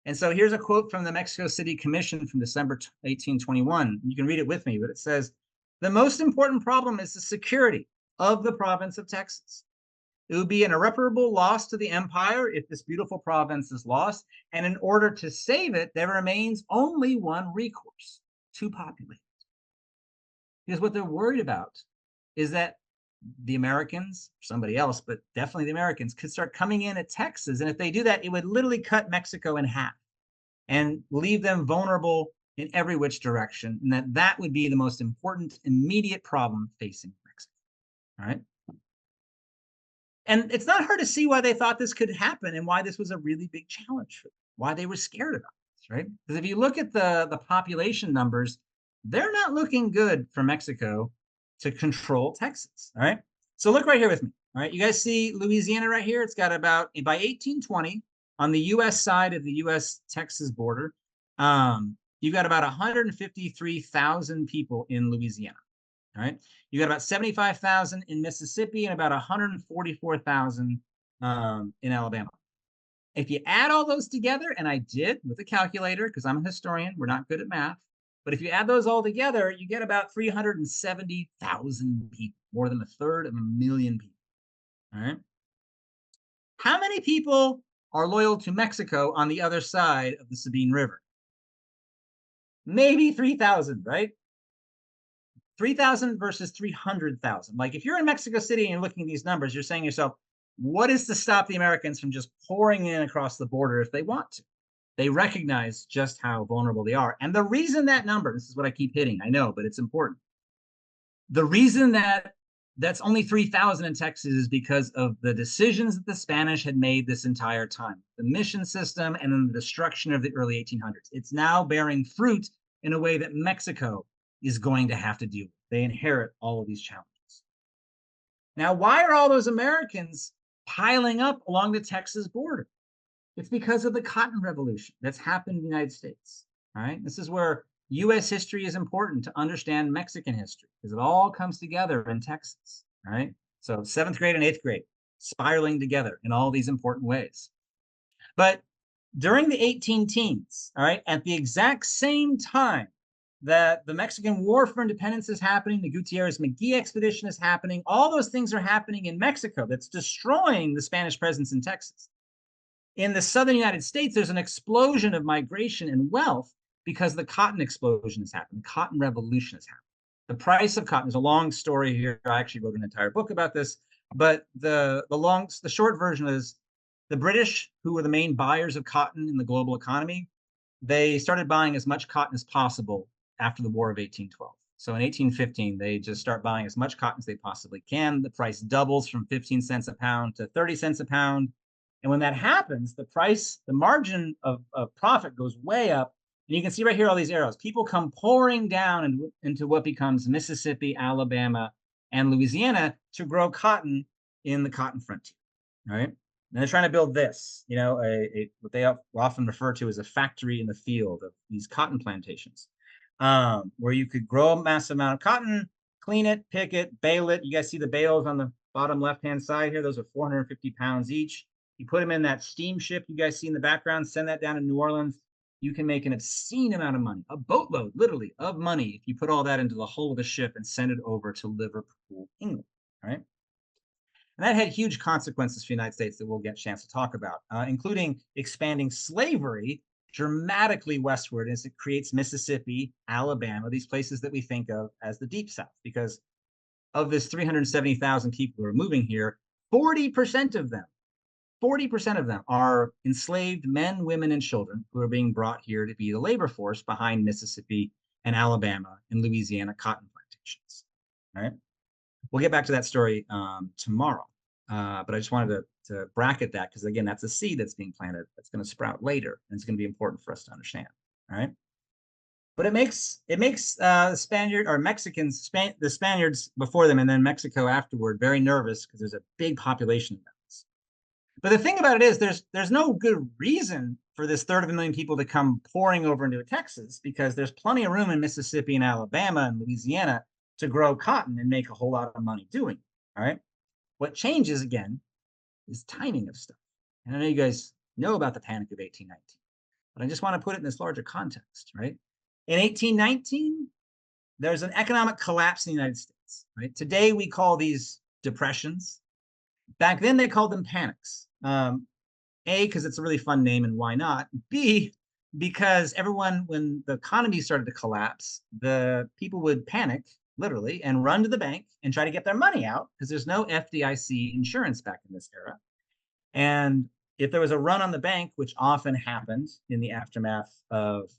And so here's a quote from the Mexico City Commission from December 1821. You can read it with me, but it says, "The most important problem is the security of the province of Texas. It would be an irreparable loss to the empire if this beautiful province is lost, and in order to save it, there remains only one recourse: to populate it." Because what they're worried about is that the Americans, somebody else, but definitely the Americans, could start coming in at Texas. And if they do that, it would literally cut Mexico in half and leave them vulnerable in every which direction. And that would be the most important immediate problem facing Mexico. All right. And it's not hard to see why they thought this could happen and why this was a really big challenge for them, why they were scared about this, right? Because if you look at the population numbers, they're not looking good for Mexico to control Texas, all right? So look right here with me, all right? You guys see Louisiana right here? It's got about, by 1820, On the U.S. side of the U.S.-Texas border, you've got about 153,000 people in Louisiana. All right. You got about 75,000 in Mississippi and about 144,000 in Alabama. If you add all those together, and I did with a calculator because I'm a historian, we're not good at math, but if you add those all together, you get about 370,000 people, more than a third of a million people. All right. How many people are loyal to Mexico on the other side of the Sabine River? Maybe 3,000, right? 3,000 versus 300,000. Like if you're in Mexico City and you're looking at these numbers, you're saying to yourself, what is to stop the Americans from just pouring in across the border if they want to? They recognize just how vulnerable they are. And the reason that number, this is what I keep hitting, I know, but it's important. The reason that that's only 3,000 in Texas is because of the decisions that the Spanish had made this entire time. The mission system and then the destruction of the early 1800s. It's now bearing fruit in a way that Mexico is going to have to deal with. They inherit all of these challenges. Now, why are all those Americans piling up along the Texas border? It's because of the Cotton Revolution that's happened in the United States. All right. This is where U.S. history is important to understand Mexican history because it all comes together in Texas. All right. So 7th grade and 8th grade spiraling together in all these important ways. But during the 18 teens, all right, at the exact same time that the Mexican War for Independence is happening, the Gutierrez-McGee expedition is happening, all those things are happening in Mexico that's destroying the Spanish presence in Texas. In the southern United States, there's an explosion of migration and wealth because the cotton explosion has happened. The cotton revolution has happened. The price of cotton is a long story here. I actually wrote an entire book about this, but the short version is the British, who were the main buyers of cotton in the global economy, they started buying as much cotton as possible after the War of 1812. So in 1815, they just start buying as much cotton as they possibly can. The price doubles from 15 cents a pound to 30 cents a pound. And when that happens, the margin of profit goes way up. And you can see right here all these arrows. People come pouring down into what becomes Mississippi, Alabama, and Louisiana to grow cotton in the cotton frontier. All right. And they're trying to build this, what they often refer to as a factory in the field of these cotton plantations, where you could grow a massive amount of cotton, clean it, pick it, bale it. You guys see the bales on the bottom left-hand side here. Those are 450 pounds each. You put them in that steamship you guys see in the background, send that down to New Orleans. You can make an obscene amount of money, a boatload, literally, of money if you put all that into the hull of the ship and send it over to Liverpool, England, all right? And that had huge consequences for the United States that we'll get a chance to talk about, including expanding slavery dramatically westward as it creates Mississippi, Alabama, these places that we think of as the Deep South, because of this 370,000 people who are moving here, 40% of them are enslaved men, women, and children who are being brought here to be the labor force behind Mississippi and Alabama and Louisiana cotton plantations. All right. We'll get back to that story tomorrow, but I just wanted to bracket that because, again, that's a seed that's being planted that's going to sprout later, and it's going to be important for us to understand. All right. But it makes the Spaniards before them and then Mexico afterward very nervous because there's a big population of them. But the thing about it is there's no good reason for this third of a million people to come pouring over into Texas because there's plenty of room in Mississippi and Alabama and Louisiana to grow cotton and make a whole lot of money doing it, all right? What changes, again, is timing of stuff. And I know you guys know about the Panic of 1819, but I just want to put it in this larger context, right? In 1819, there's an economic collapse in the United States, right? Today, we call these depressions. Back then, they called them panics. A, because it's a really fun name, and why not? B, because when the economy started to collapse, the people would panic, literally, and run to the bank and try to get their money out because there's no FDIC insurance back in this era. And if there was a run on the bank, which often happened in the aftermath of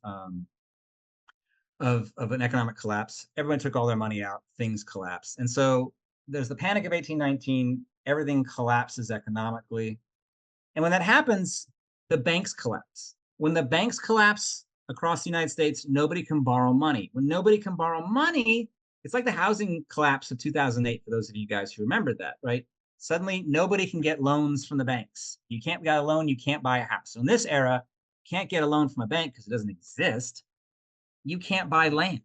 an economic collapse, everyone took all their money out, things collapsed. And so there's the Panic of 1819, everything collapses economically. And when that happens, the banks collapse. When the banks collapse across the United States, nobody can borrow money. When nobody can borrow money, it's like the housing collapse of 2008, for those of you guys who remember that, right? Suddenly, nobody can get loans from the banks. You can't get a loan, you can't buy a house. So in this era, you can't get a loan from a bank because it doesn't exist. You can't buy land.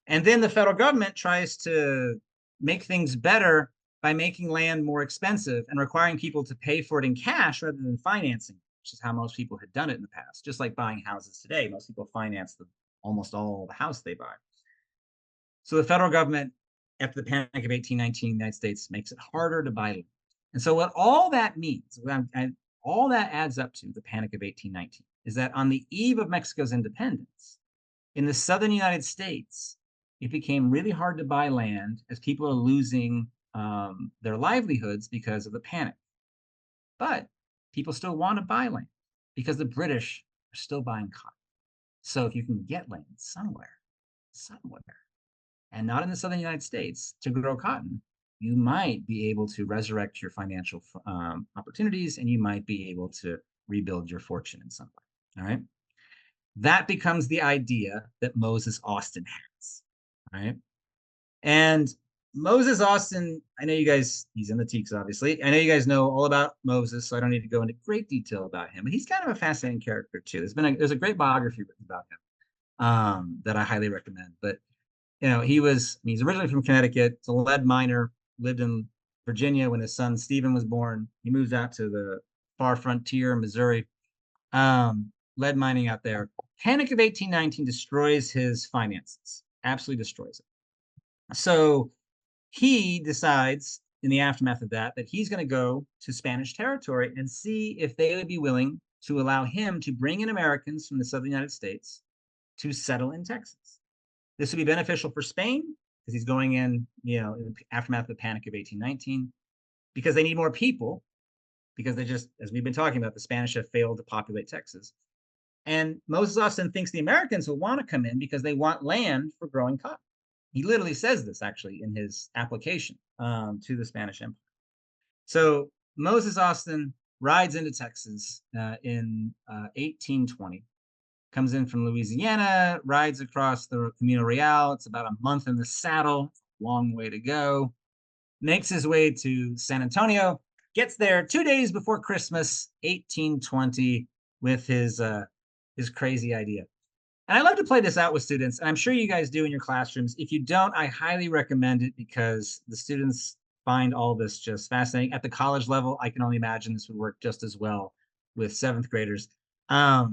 And then the federal government tries to make things better by making land more expensive and requiring people to pay for it in cash rather than financing, which is how most people had done it in the past. Just like buying houses today, most people finance almost all the house they buy. So the federal government, after the Panic of 1819 in the United States, makes it harder to buy land. And so what all that means, all that adds up to the Panic of 1819, is that on the eve of Mexico's independence, in the southern United States, it became really hard to buy land as people are losing their livelihoods because of the panic. But people still want to buy land because the British are still buying cotton. So if you can get land somewhere, and not in the southern United States to grow cotton, you might be able to resurrect your financial opportunities, and you might be able to rebuild your fortune in some way. All right. That becomes the idea that Moses Austin has. All right. And Moses Austin, I know you guys, he's in the Teaks, obviously. I know you guys know all about Moses, so I don't need to go into great detail about him, but he's kind of a fascinating character too. There's a great biography written about him that I highly recommend. But he's originally from Connecticut. It's a lead miner, lived in Virginia when his son Stephen was born. He moves out to the far frontier, Missouri, lead mining out there. Panic of 1819 destroys his finances, absolutely destroys it. So he decides in the aftermath of that he's going to go to Spanish territory and see if they would be willing to allow him to bring in Americans from the southern United States to settle in Texas. This would be beneficial for Spain because he's going in the aftermath of the Panic of 1819, because they need more people, because they just, as we've been talking about, the Spanish have failed to populate Texas. And Moses Austin thinks the Americans will want to come in because they want land for growing cotton. He literally says this actually in his application to the Spanish Empire. So Moses Austin rides into Texas in 1820. Comes in from Louisiana, rides across the Camino Real. It's about a month in the saddle, long way to go. Makes his way to San Antonio, gets there 2 days before Christmas, 1820, with his crazy idea. And I love to play this out with students, and I'm sure you guys do in your classrooms. If you don't, I highly recommend it because the students find all this just fascinating. At the college level, I can only imagine this would work just as well with 7th graders. But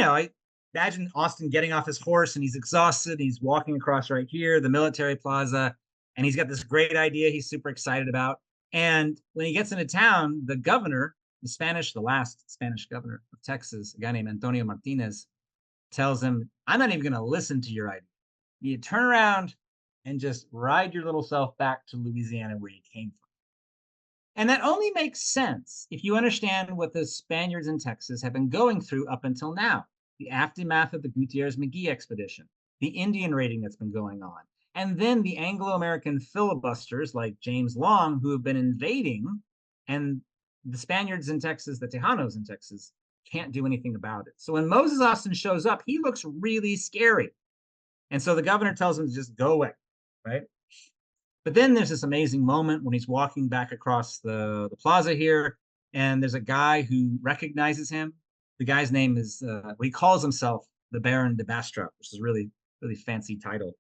I imagine Austin getting off his horse and he's exhausted. He's walking across right here, the military plaza, and he's got this great idea he's super excited about. And when he gets into town, the governor, the last Spanish governor of Texas, a guy named Antonio Martinez, tells him, I'm not even going to listen to your idea. You turn around and just ride your little self back to Louisiana where you came from. And that only makes sense if you understand what the Spaniards in Texas have been going through up until now. The aftermath of the Gutierrez-McGee expedition, the Indian raiding that's been going on, and then the Anglo-American filibusters like James Long, who have been invading, and the Spaniards in Texas, the Tejanos in Texas, can't do anything about it. So when Moses Austin shows up, he looks really scary. And so the governor tells him to just go away, right? But then there's this amazing moment when he's walking back across the plaza here, and there's a guy who recognizes him. The guy's name is, he calls himself the Baron de Bastrop, which is a really, really fancy title.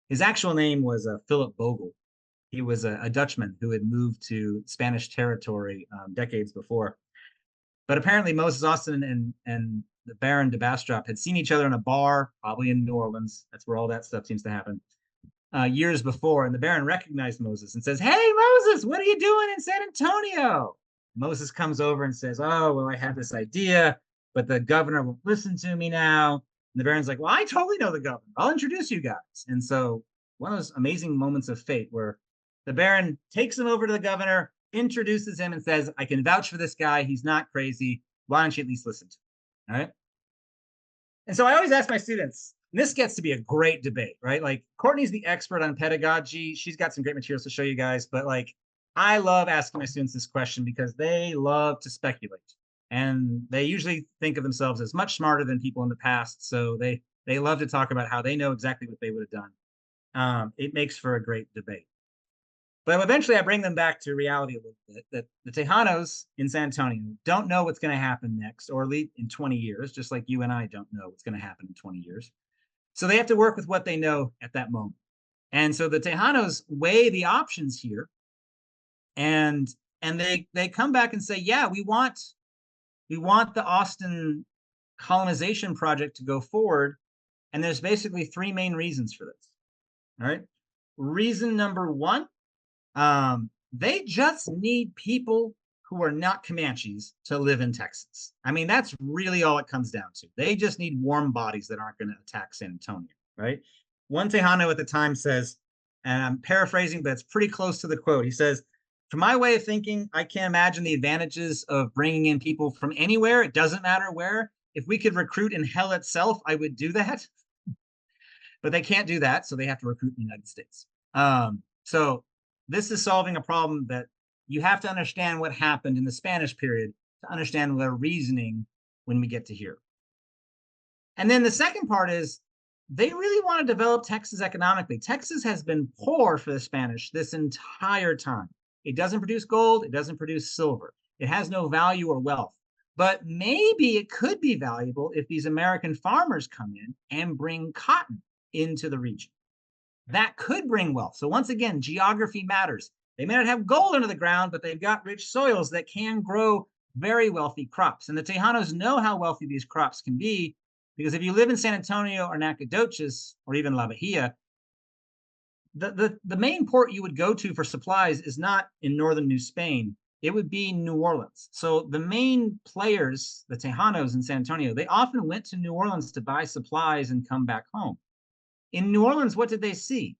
His actual name was Philip Bogle. He was a Dutchman who had moved to Spanish territory decades before. But apparently Moses Austin and the Baron de Bastrop had seen each other in a bar, probably in New Orleans. That's where all that stuff seems to happen. Years before. And the Baron recognized Moses and says, hey, Moses, what are you doing in San Antonio? Moses comes over and says, oh, well, I had this idea, but the governor won't listen to me now. And the Baron's like, well, I totally know the governor. I'll introduce you guys. And so one of those amazing moments of fate where the Baron takes him over to the governor, introduces him and says, I can vouch for this guy. He's not crazy. Why don't you at least listen to him? All right. And so I always ask my students, and this gets to be a great debate, right? Like Courtney's the expert on pedagogy. She's got some great materials to show you guys, but like, I love asking my students this question because they love to speculate and they usually think of themselves as much smarter than people in the past. So they love to talk about how they know exactly what they would have done. It makes for a great debate. But eventually I bring them back to reality a little bit, that the Tejanos in San Antonio don't know what's going to happen next, or at least in 20 years, just like you and I don't know what's going to happen in 20 years. So they have to work with what they know at that moment. And so the Tejanos weigh the options here, and they come back and say, yeah, we want the Austin colonization project to go forward. And there's basically three main reasons for this. All right. Reason number one, they just need people who are not Comanches to live in Texas. I mean, that's really all it comes down to. They just need warm bodies that aren't going to attack San Antonio, right? One Tejano at the time says, and I'm paraphrasing, but it's pretty close to the quote. He says, "For my way of thinking, I can't imagine the advantages of bringing in people from anywhere. It doesn't matter where. If we could recruit in hell itself, I would do that." But they can't do that, so they have to recruit in the United States. So this is solving a problem that you have to understand what happened in the Spanish period to understand their reasoning when we get to here. And then the second part is they really want to develop Texas economically. Texas has been poor for the Spanish this entire time. It doesn't produce gold. It doesn't produce silver. It has no value or wealth. But maybe it could be valuable if these American farmers come in and bring cotton into the region. That could bring wealth. So once again, geography matters. They may not have gold under the ground, but they've got rich soils that can grow very wealthy crops. And the Tejanos know how wealthy these crops can be, because if you live in San Antonio or Nacogdoches or even La Bahia, the main port you would go to for supplies is not in northern New Spain. It would be New Orleans. So the main players, the Tejanos in San Antonio, they often went to New Orleans to buy supplies and come back home. In New Orleans, what did they see?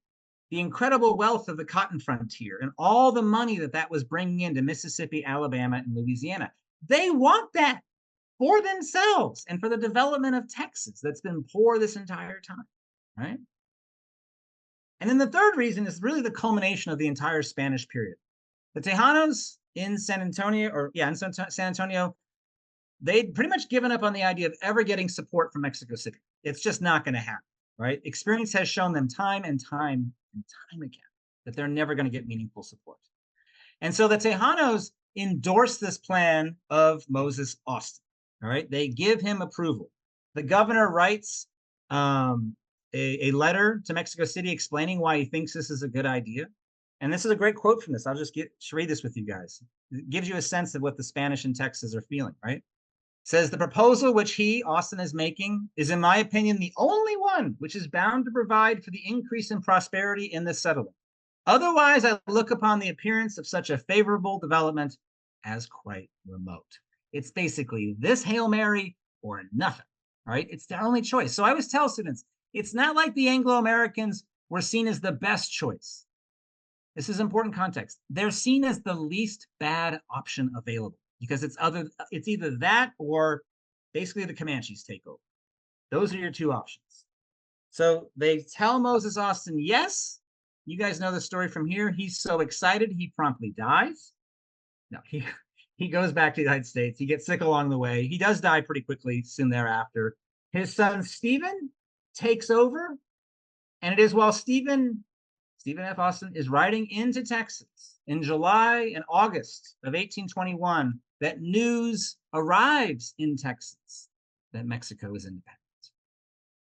The incredible wealth of the cotton frontier and all the money that was bringing into Mississippi, Alabama, and Louisiana. They want that for themselves and for the development of Texas that's been poor this entire time, right? And then the third reason is really the culmination of the entire Spanish period. The Tejanos in San Antonio, San Antonio, they'd pretty much given up on the idea of ever getting support from Mexico City. It's just not going to happen, right? Experience has shown them time and time and time again that they're never going to get meaningful support. And so the Tejanos endorse this plan of Moses Austin. All right, they give him approval. The governor writes a letter to Mexico City explaining why he thinks this is a good idea. And this is a great quote from this. I'll just read this with you guys. It gives you a sense of what the Spanish in Texas are feeling, right? It says, "The proposal which he, Austin, is making is, in my opinion, the only one which is bound to provide for the increase in prosperity in this settlement. Otherwise, I look upon the appearance of such a favorable development as quite remote." It's basically this Hail Mary or nothing, right? It's their only choice. So I always tell students, it's not like the Anglo-Americans were seen as the best choice. This is important context. They're seen as the least bad option available because it's either that or basically the Comanches take over. Those are your two options. So they tell Moses Austin, yes. You guys know the story from here. He's so excited, he promptly dies. No, he goes back to the United States. He gets sick along the way. He does die pretty quickly soon thereafter. His son, Stephen, takes over. And it is while Stephen F. Austin is riding into Texas in July and August of 1821 that news arrives in Texas that Mexico is independent.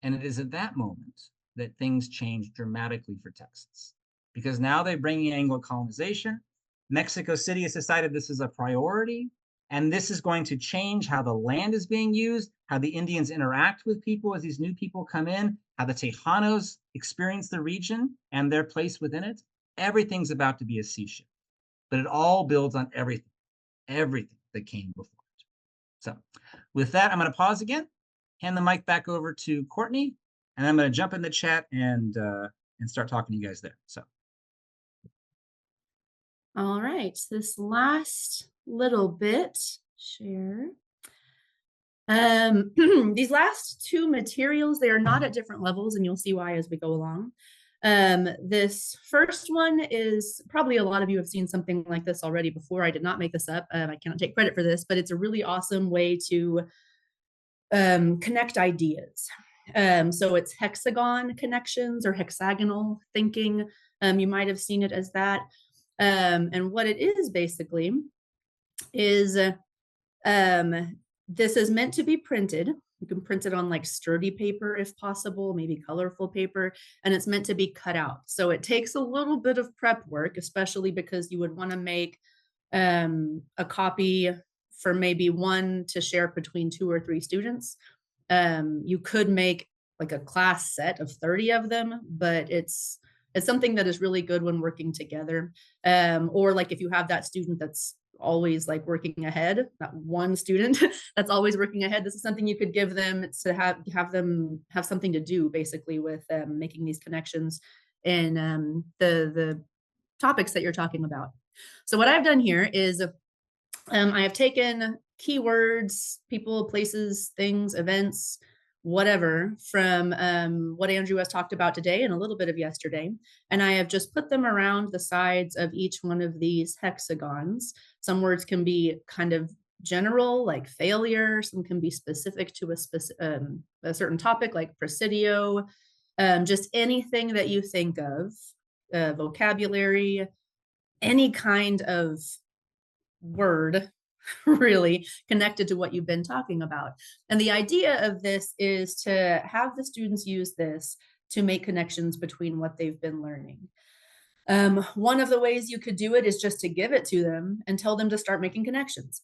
And it is at that moment that things change dramatically for Texas, because now they're bringing Anglo colonization. Mexico City has decided this is a priority, and this is going to change how the land is being used, how the Indians interact with people as these new people come in, how the Tejanos experience the region and their place within it. Everything's about to be a sea shift, but it all builds on everything that came before it. So with that, I'm going to pause again, hand the mic back over to Courtney, and I'm going to jump in the chat and start talking to you guys there. So. All right, this last little bit, share. These last two materials, they are not at different levels, and you'll see why as we go along. This first one is probably a lot of you have seen something like this already before. I did not make this up. I cannot take credit for this, but it's a really awesome way to connect ideas. So it's hexagon connections or hexagonal thinking. You might have seen it as that. And what it is basically is this is meant to be printed. You can print it on like sturdy paper if possible, maybe colorful paper, and it's meant to be cut out. So it takes a little bit of prep work, especially because you would want to make a copy for maybe one to share between 2 or 3 students. You could make like a class set of 30 of them, but it's something that is really good when working together. Or like if you have that student that's always like working ahead, that one student that's always working ahead, this is something you could give them to have them have something to do basically with making these connections in the topics that you're talking about. So what I've done here is I have taken keywords, people, places, things, events, whatever, from what Andrew has talked about today and a little bit of yesterday. And I have just put them around the sides of each one of these hexagons. Some words can be kind of general, like failure. Some can be specific to a certain topic, like presidio. Just anything that you think of, vocabulary, any kind of word really connected to what you've been talking about. And the idea of this is to have the students use this to make connections between what they've been learning. One of the ways you could do it is just to give it to them and tell them to start making connections.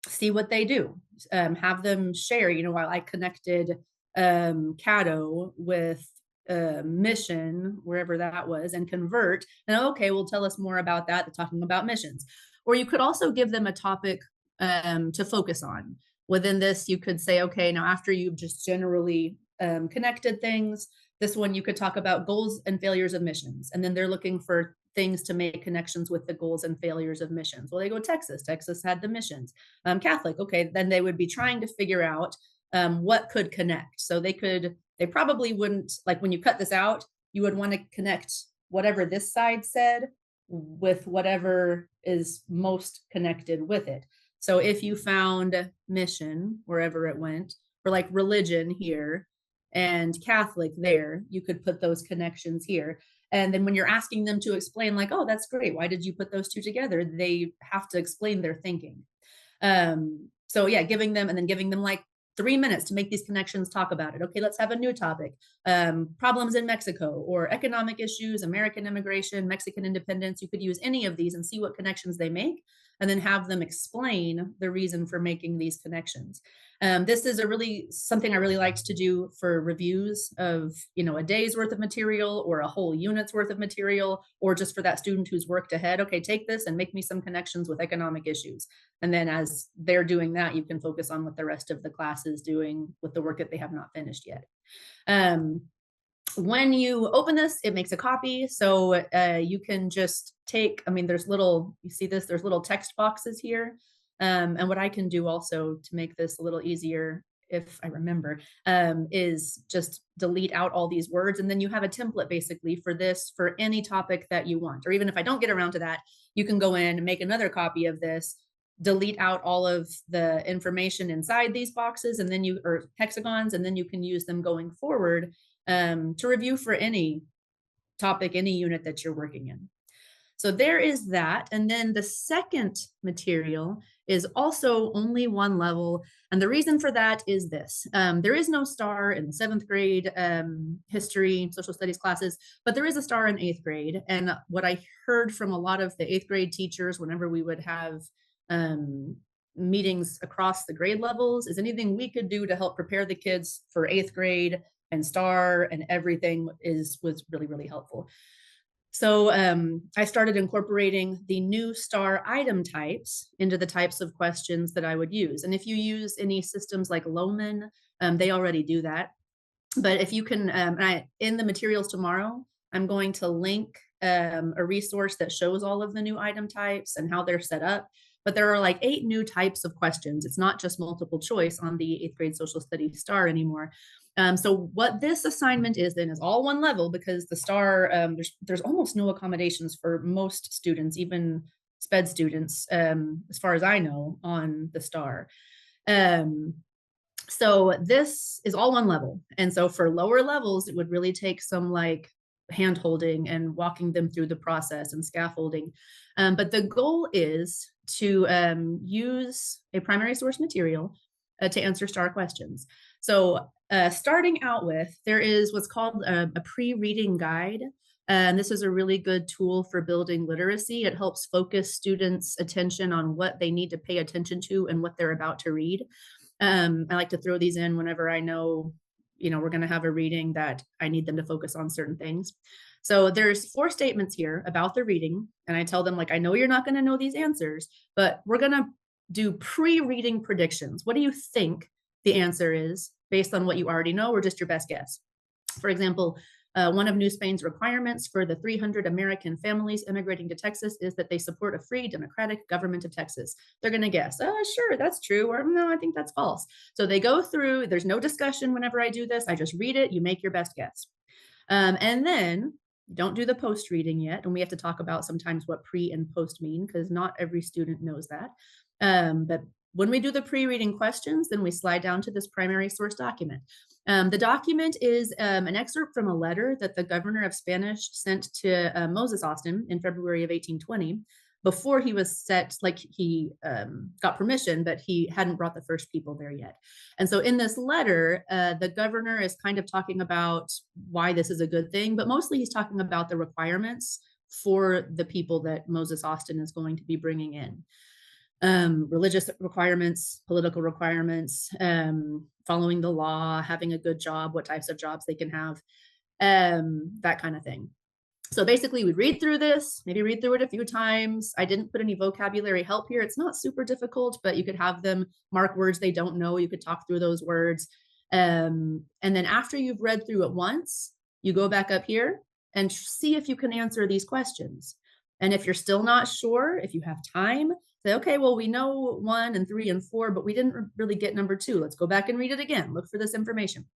See what they do. Have them share, while I connected Caddo with mission, wherever that was, and convert, and okay, well, tell us more about that, talking about missions. Or you could also give them a topic to focus on. Within this, you could say, okay, now after you've just generally connected things, this one you could talk about goals and failures of missions. And then they're looking for things to make connections with the goals and failures of missions. Well, they go Texas. Texas had the missions. Catholic, okay, then they would be trying to figure out what could connect. So they probably wouldn't, like when you cut this out, you would want to connect whatever this side said with whatever is most connected with it. So if you found mission, wherever it went, or like religion here and Catholic there, you could put those connections here. And then when you're asking them to explain, like, oh, that's great, why did you put those two together? They have to explain their thinking. So yeah, giving them like 3 minutes to make these connections, talk about it. Okay, let's have a new topic. Problems in Mexico, or economic issues, American immigration, Mexican independence. You could use any of these and see what connections they make, and then have them explain the reason for making these connections. This is something I really liked to do for reviews of, a day's worth of material or a whole unit's worth of material, or just for that student who's worked ahead. Okay, take this and make me some connections with economic issues. And then as they're doing that, you can focus on what the rest of the class is doing with the work that they have not finished yet. When you open this, it makes a copy. So you can just take, there's little text boxes here. And what I can do also to make this a little easier, if I remember, is just delete out all these words. And then you have a template basically for this, for any topic that you want. Or even if I don't get around to that, you can go in and make another copy of this, delete out all of the information inside these boxes, and then or hexagons, and then you can use them going forward to review for any topic, any unit that you're working in. So there is that. And then the second material is also only one level. And the reason for that is this. There is no STAR in the 7th grade history, social studies classes, but there is a STAR in 8th grade. And what I heard from a lot of the 8th grade teachers, whenever we would have meetings across the grade levels, is anything we could do to help prepare the kids for 8th grade and STAR and everything was really, really helpful. So I started incorporating the new STAR item types into the types of questions that I would use. And if you use any systems like Lohman, they already do that. But if you can, in the materials tomorrow, I'm going to link a resource that shows all of the new item types and how they're set up. But there are like 8 new types of questions. It's not just multiple choice on the 8th grade social studies STAR anymore. So what this assignment is then is all one level, because the STAR, there's almost no accommodations for most students, even SPED students, as far as I know, on the STAR. So this is all one level. And so for lower levels, it would really take some like hand holding and walking them through the process and scaffolding. But the goal is to use a primary source material to answer STAR questions. So starting out with, there is what's called a pre-reading guide. And this is a really good tool for building literacy. It helps focus students' attention on what they need to pay attention to and what they're about to read. I like to throw these in whenever I know, we're going to have a reading that I need them to focus on certain things. So there's 4 statements here about the reading. And I tell them, like, I know you're not going to know these answers, but we're going to do pre-reading predictions. What do you think the answer is based on what you already know or just your best guess? For example, one of New Spain's requirements for the 300 American families immigrating to Texas is that they support a free, democratic government of Texas. They're going to guess, oh, sure, that's true, or no, I think that's false. So they go through, there's no discussion whenever I do this. I just read it, you make your best guess. And then don't do the post reading yet. And we have to talk about sometimes what pre and post mean, because not every student knows that. But when we do the pre-reading questions, then we slide down to this primary source document. The document is an excerpt from a letter that the governor of Spanish sent to Moses Austin in February of 1820, before he was set, like he got permission, but he hadn't brought the first people there yet. And so in this letter, the governor is kind of talking about why this is a good thing, but mostly he's talking about the requirements for the people that Moses Austin is going to be bringing in. Religious requirements, political requirements, following the law, having a good job, what types of jobs they can have, that kind of thing. So basically we read through this, maybe read through it a few times. I didn't put any vocabulary help here. It's not super difficult, but you could have them mark words they don't know. You could talk through those words. And then after you've read through it once, you go back up here and see if you can answer these questions. And if you're still not sure, if you have time, say, okay, well, we know 1 and 3 and 4, but we didn't really get number 2. Let's go back and read it again. Look for this information.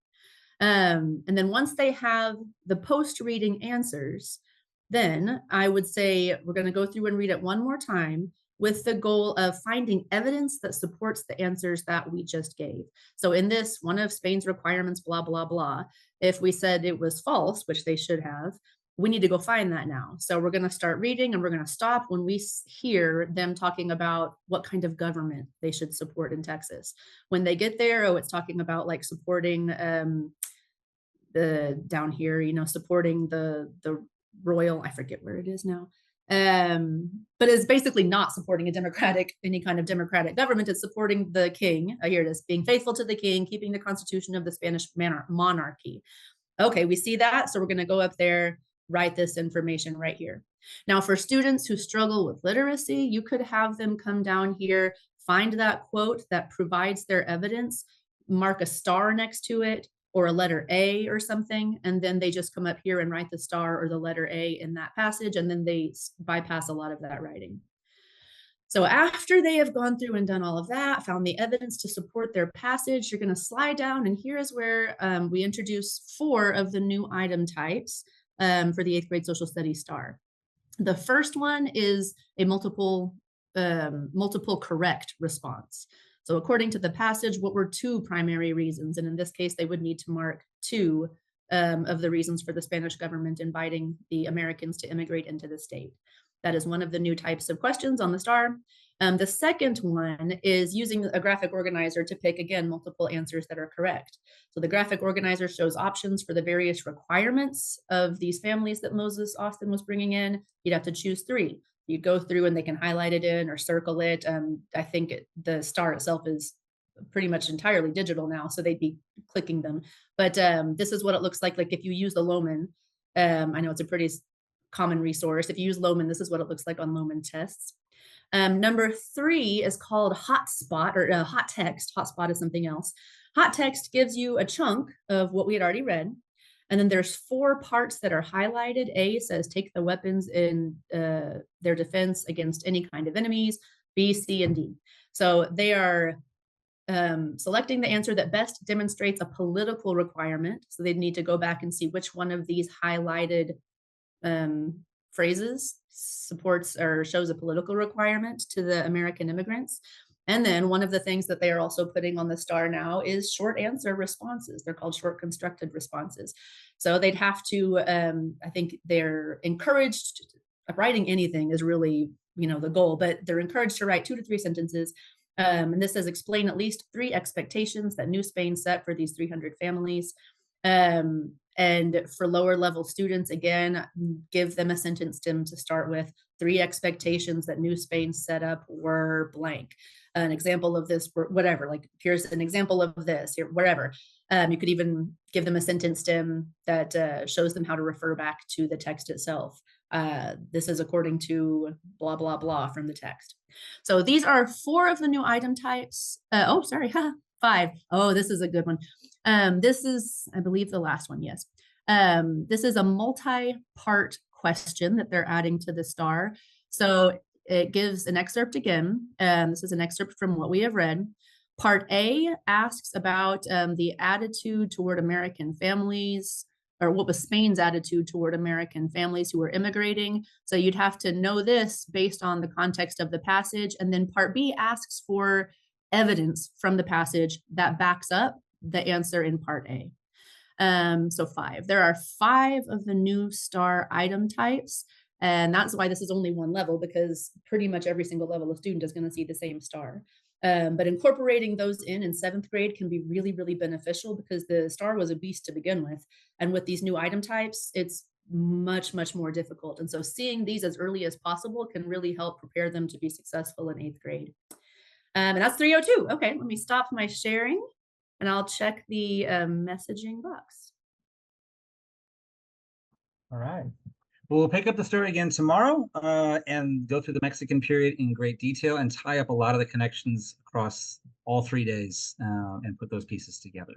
And then once they have the post-reading answers, then I would say we're going to go through and read it one more time with the goal of finding evidence that supports the answers that we just gave. So in this, one of Spain's requirements, blah, blah, blah, if we said it was false, which they should have, we need to go find that now. So we're going to start reading and we're going to stop when we hear them talking about what kind of government they should support in Texas. When they get there, oh, it's talking about like supporting the down here, supporting the royal, I forget where it is now. But it's basically not supporting any kind of democratic government. It's supporting the king. Here it is, being faithful to the king, keeping the constitution of the Spanish monarchy. Okay, we see that. So we're going to go up there, write this information right here. Now, for students who struggle with literacy, you could have them come down here, find that quote that provides their evidence, mark a star next to it, or a letter A or something, and then they just come up here and write the star or the letter A in that passage, and then they bypass a lot of that writing. So after they have gone through and done all of that, found the evidence to support their passage, you're going to slide down, and here is where we introduce 4 of the new item types for the 8th grade social studies STAR. The first one is a multiple correct response. So according to the passage, what were 2 primary reasons? And in this case, they would need to mark 2 of the reasons for the Spanish government inviting the Americans to immigrate into the state. That is one of the new types of questions on the STAR. The second one is using a graphic organizer to pick, again, multiple answers that are correct. So the graphic organizer shows options for the various requirements of these families that Moses Austin was bringing in. You'd have to choose 3. You go through and they can highlight it in or circle it. I think the STAR itself is pretty much entirely digital now, so they'd be clicking them. But this is what it looks like if you use the Loman. I know it's a pretty common resource. If you use Loman, this is what it looks like on Loman tests. Number 3 is called hotspot or hot text. Hotspot is something else. Hot text gives you a chunk of what we had already read. And then there's 4 parts that are highlighted. A says take the weapons in their defense against any kind of enemies. B, C, and D. So they are selecting the answer that best demonstrates a political requirement. So they'd need to go back and see which one of these highlighted phrases supports or shows a political requirement to the American immigrants. And then one of the things that they are also putting on the star now is short answer responses. They're called short constructed responses. So they'd have to, I think they're encouraged, writing anything is really, the goal, but they're encouraged to write 2 to 3 sentences. And this says explain at least 3 expectations that New Spain set for these 300 families. And for lower level students, again, give them a sentence stem to start with. 3 expectations that New Spain set up were blank. An example of this, whatever, like here's an example of this, here, wherever. You could even give them a sentence stem that shows them how to refer back to the text itself. This is according to blah, blah, blah from the text. So these are 4 of the new item types. Oh, sorry, 5. Oh, this is a good one. This is, I believe, the last one, yes. This is a multi-part question that they're adding to the star. So it gives an excerpt again. This is an excerpt from what we have read. Part A asks about the attitude toward American families, or what was Spain's attitude toward American families who were immigrating. So you'd have to know this based on the context of the passage. And then part B asks for evidence from the passage that backs up the answer in part A. So 5. There are 5 of the new star item types. And that's why this is only one level, because pretty much every single level of student is going to see the same star. But incorporating those in 7th grade can be really, really beneficial because the star was a beast to begin with. And with these new item types, it's much, much more difficult. And so seeing these as early as possible can really help prepare them to be successful in 8th grade. And that's 302. Okay, let me stop my sharing and I'll check the messaging box. All right. Well, we'll pick up the story again tomorrow and go through the Mexican period in great detail and tie up a lot of the connections across all 3 days and put those pieces together.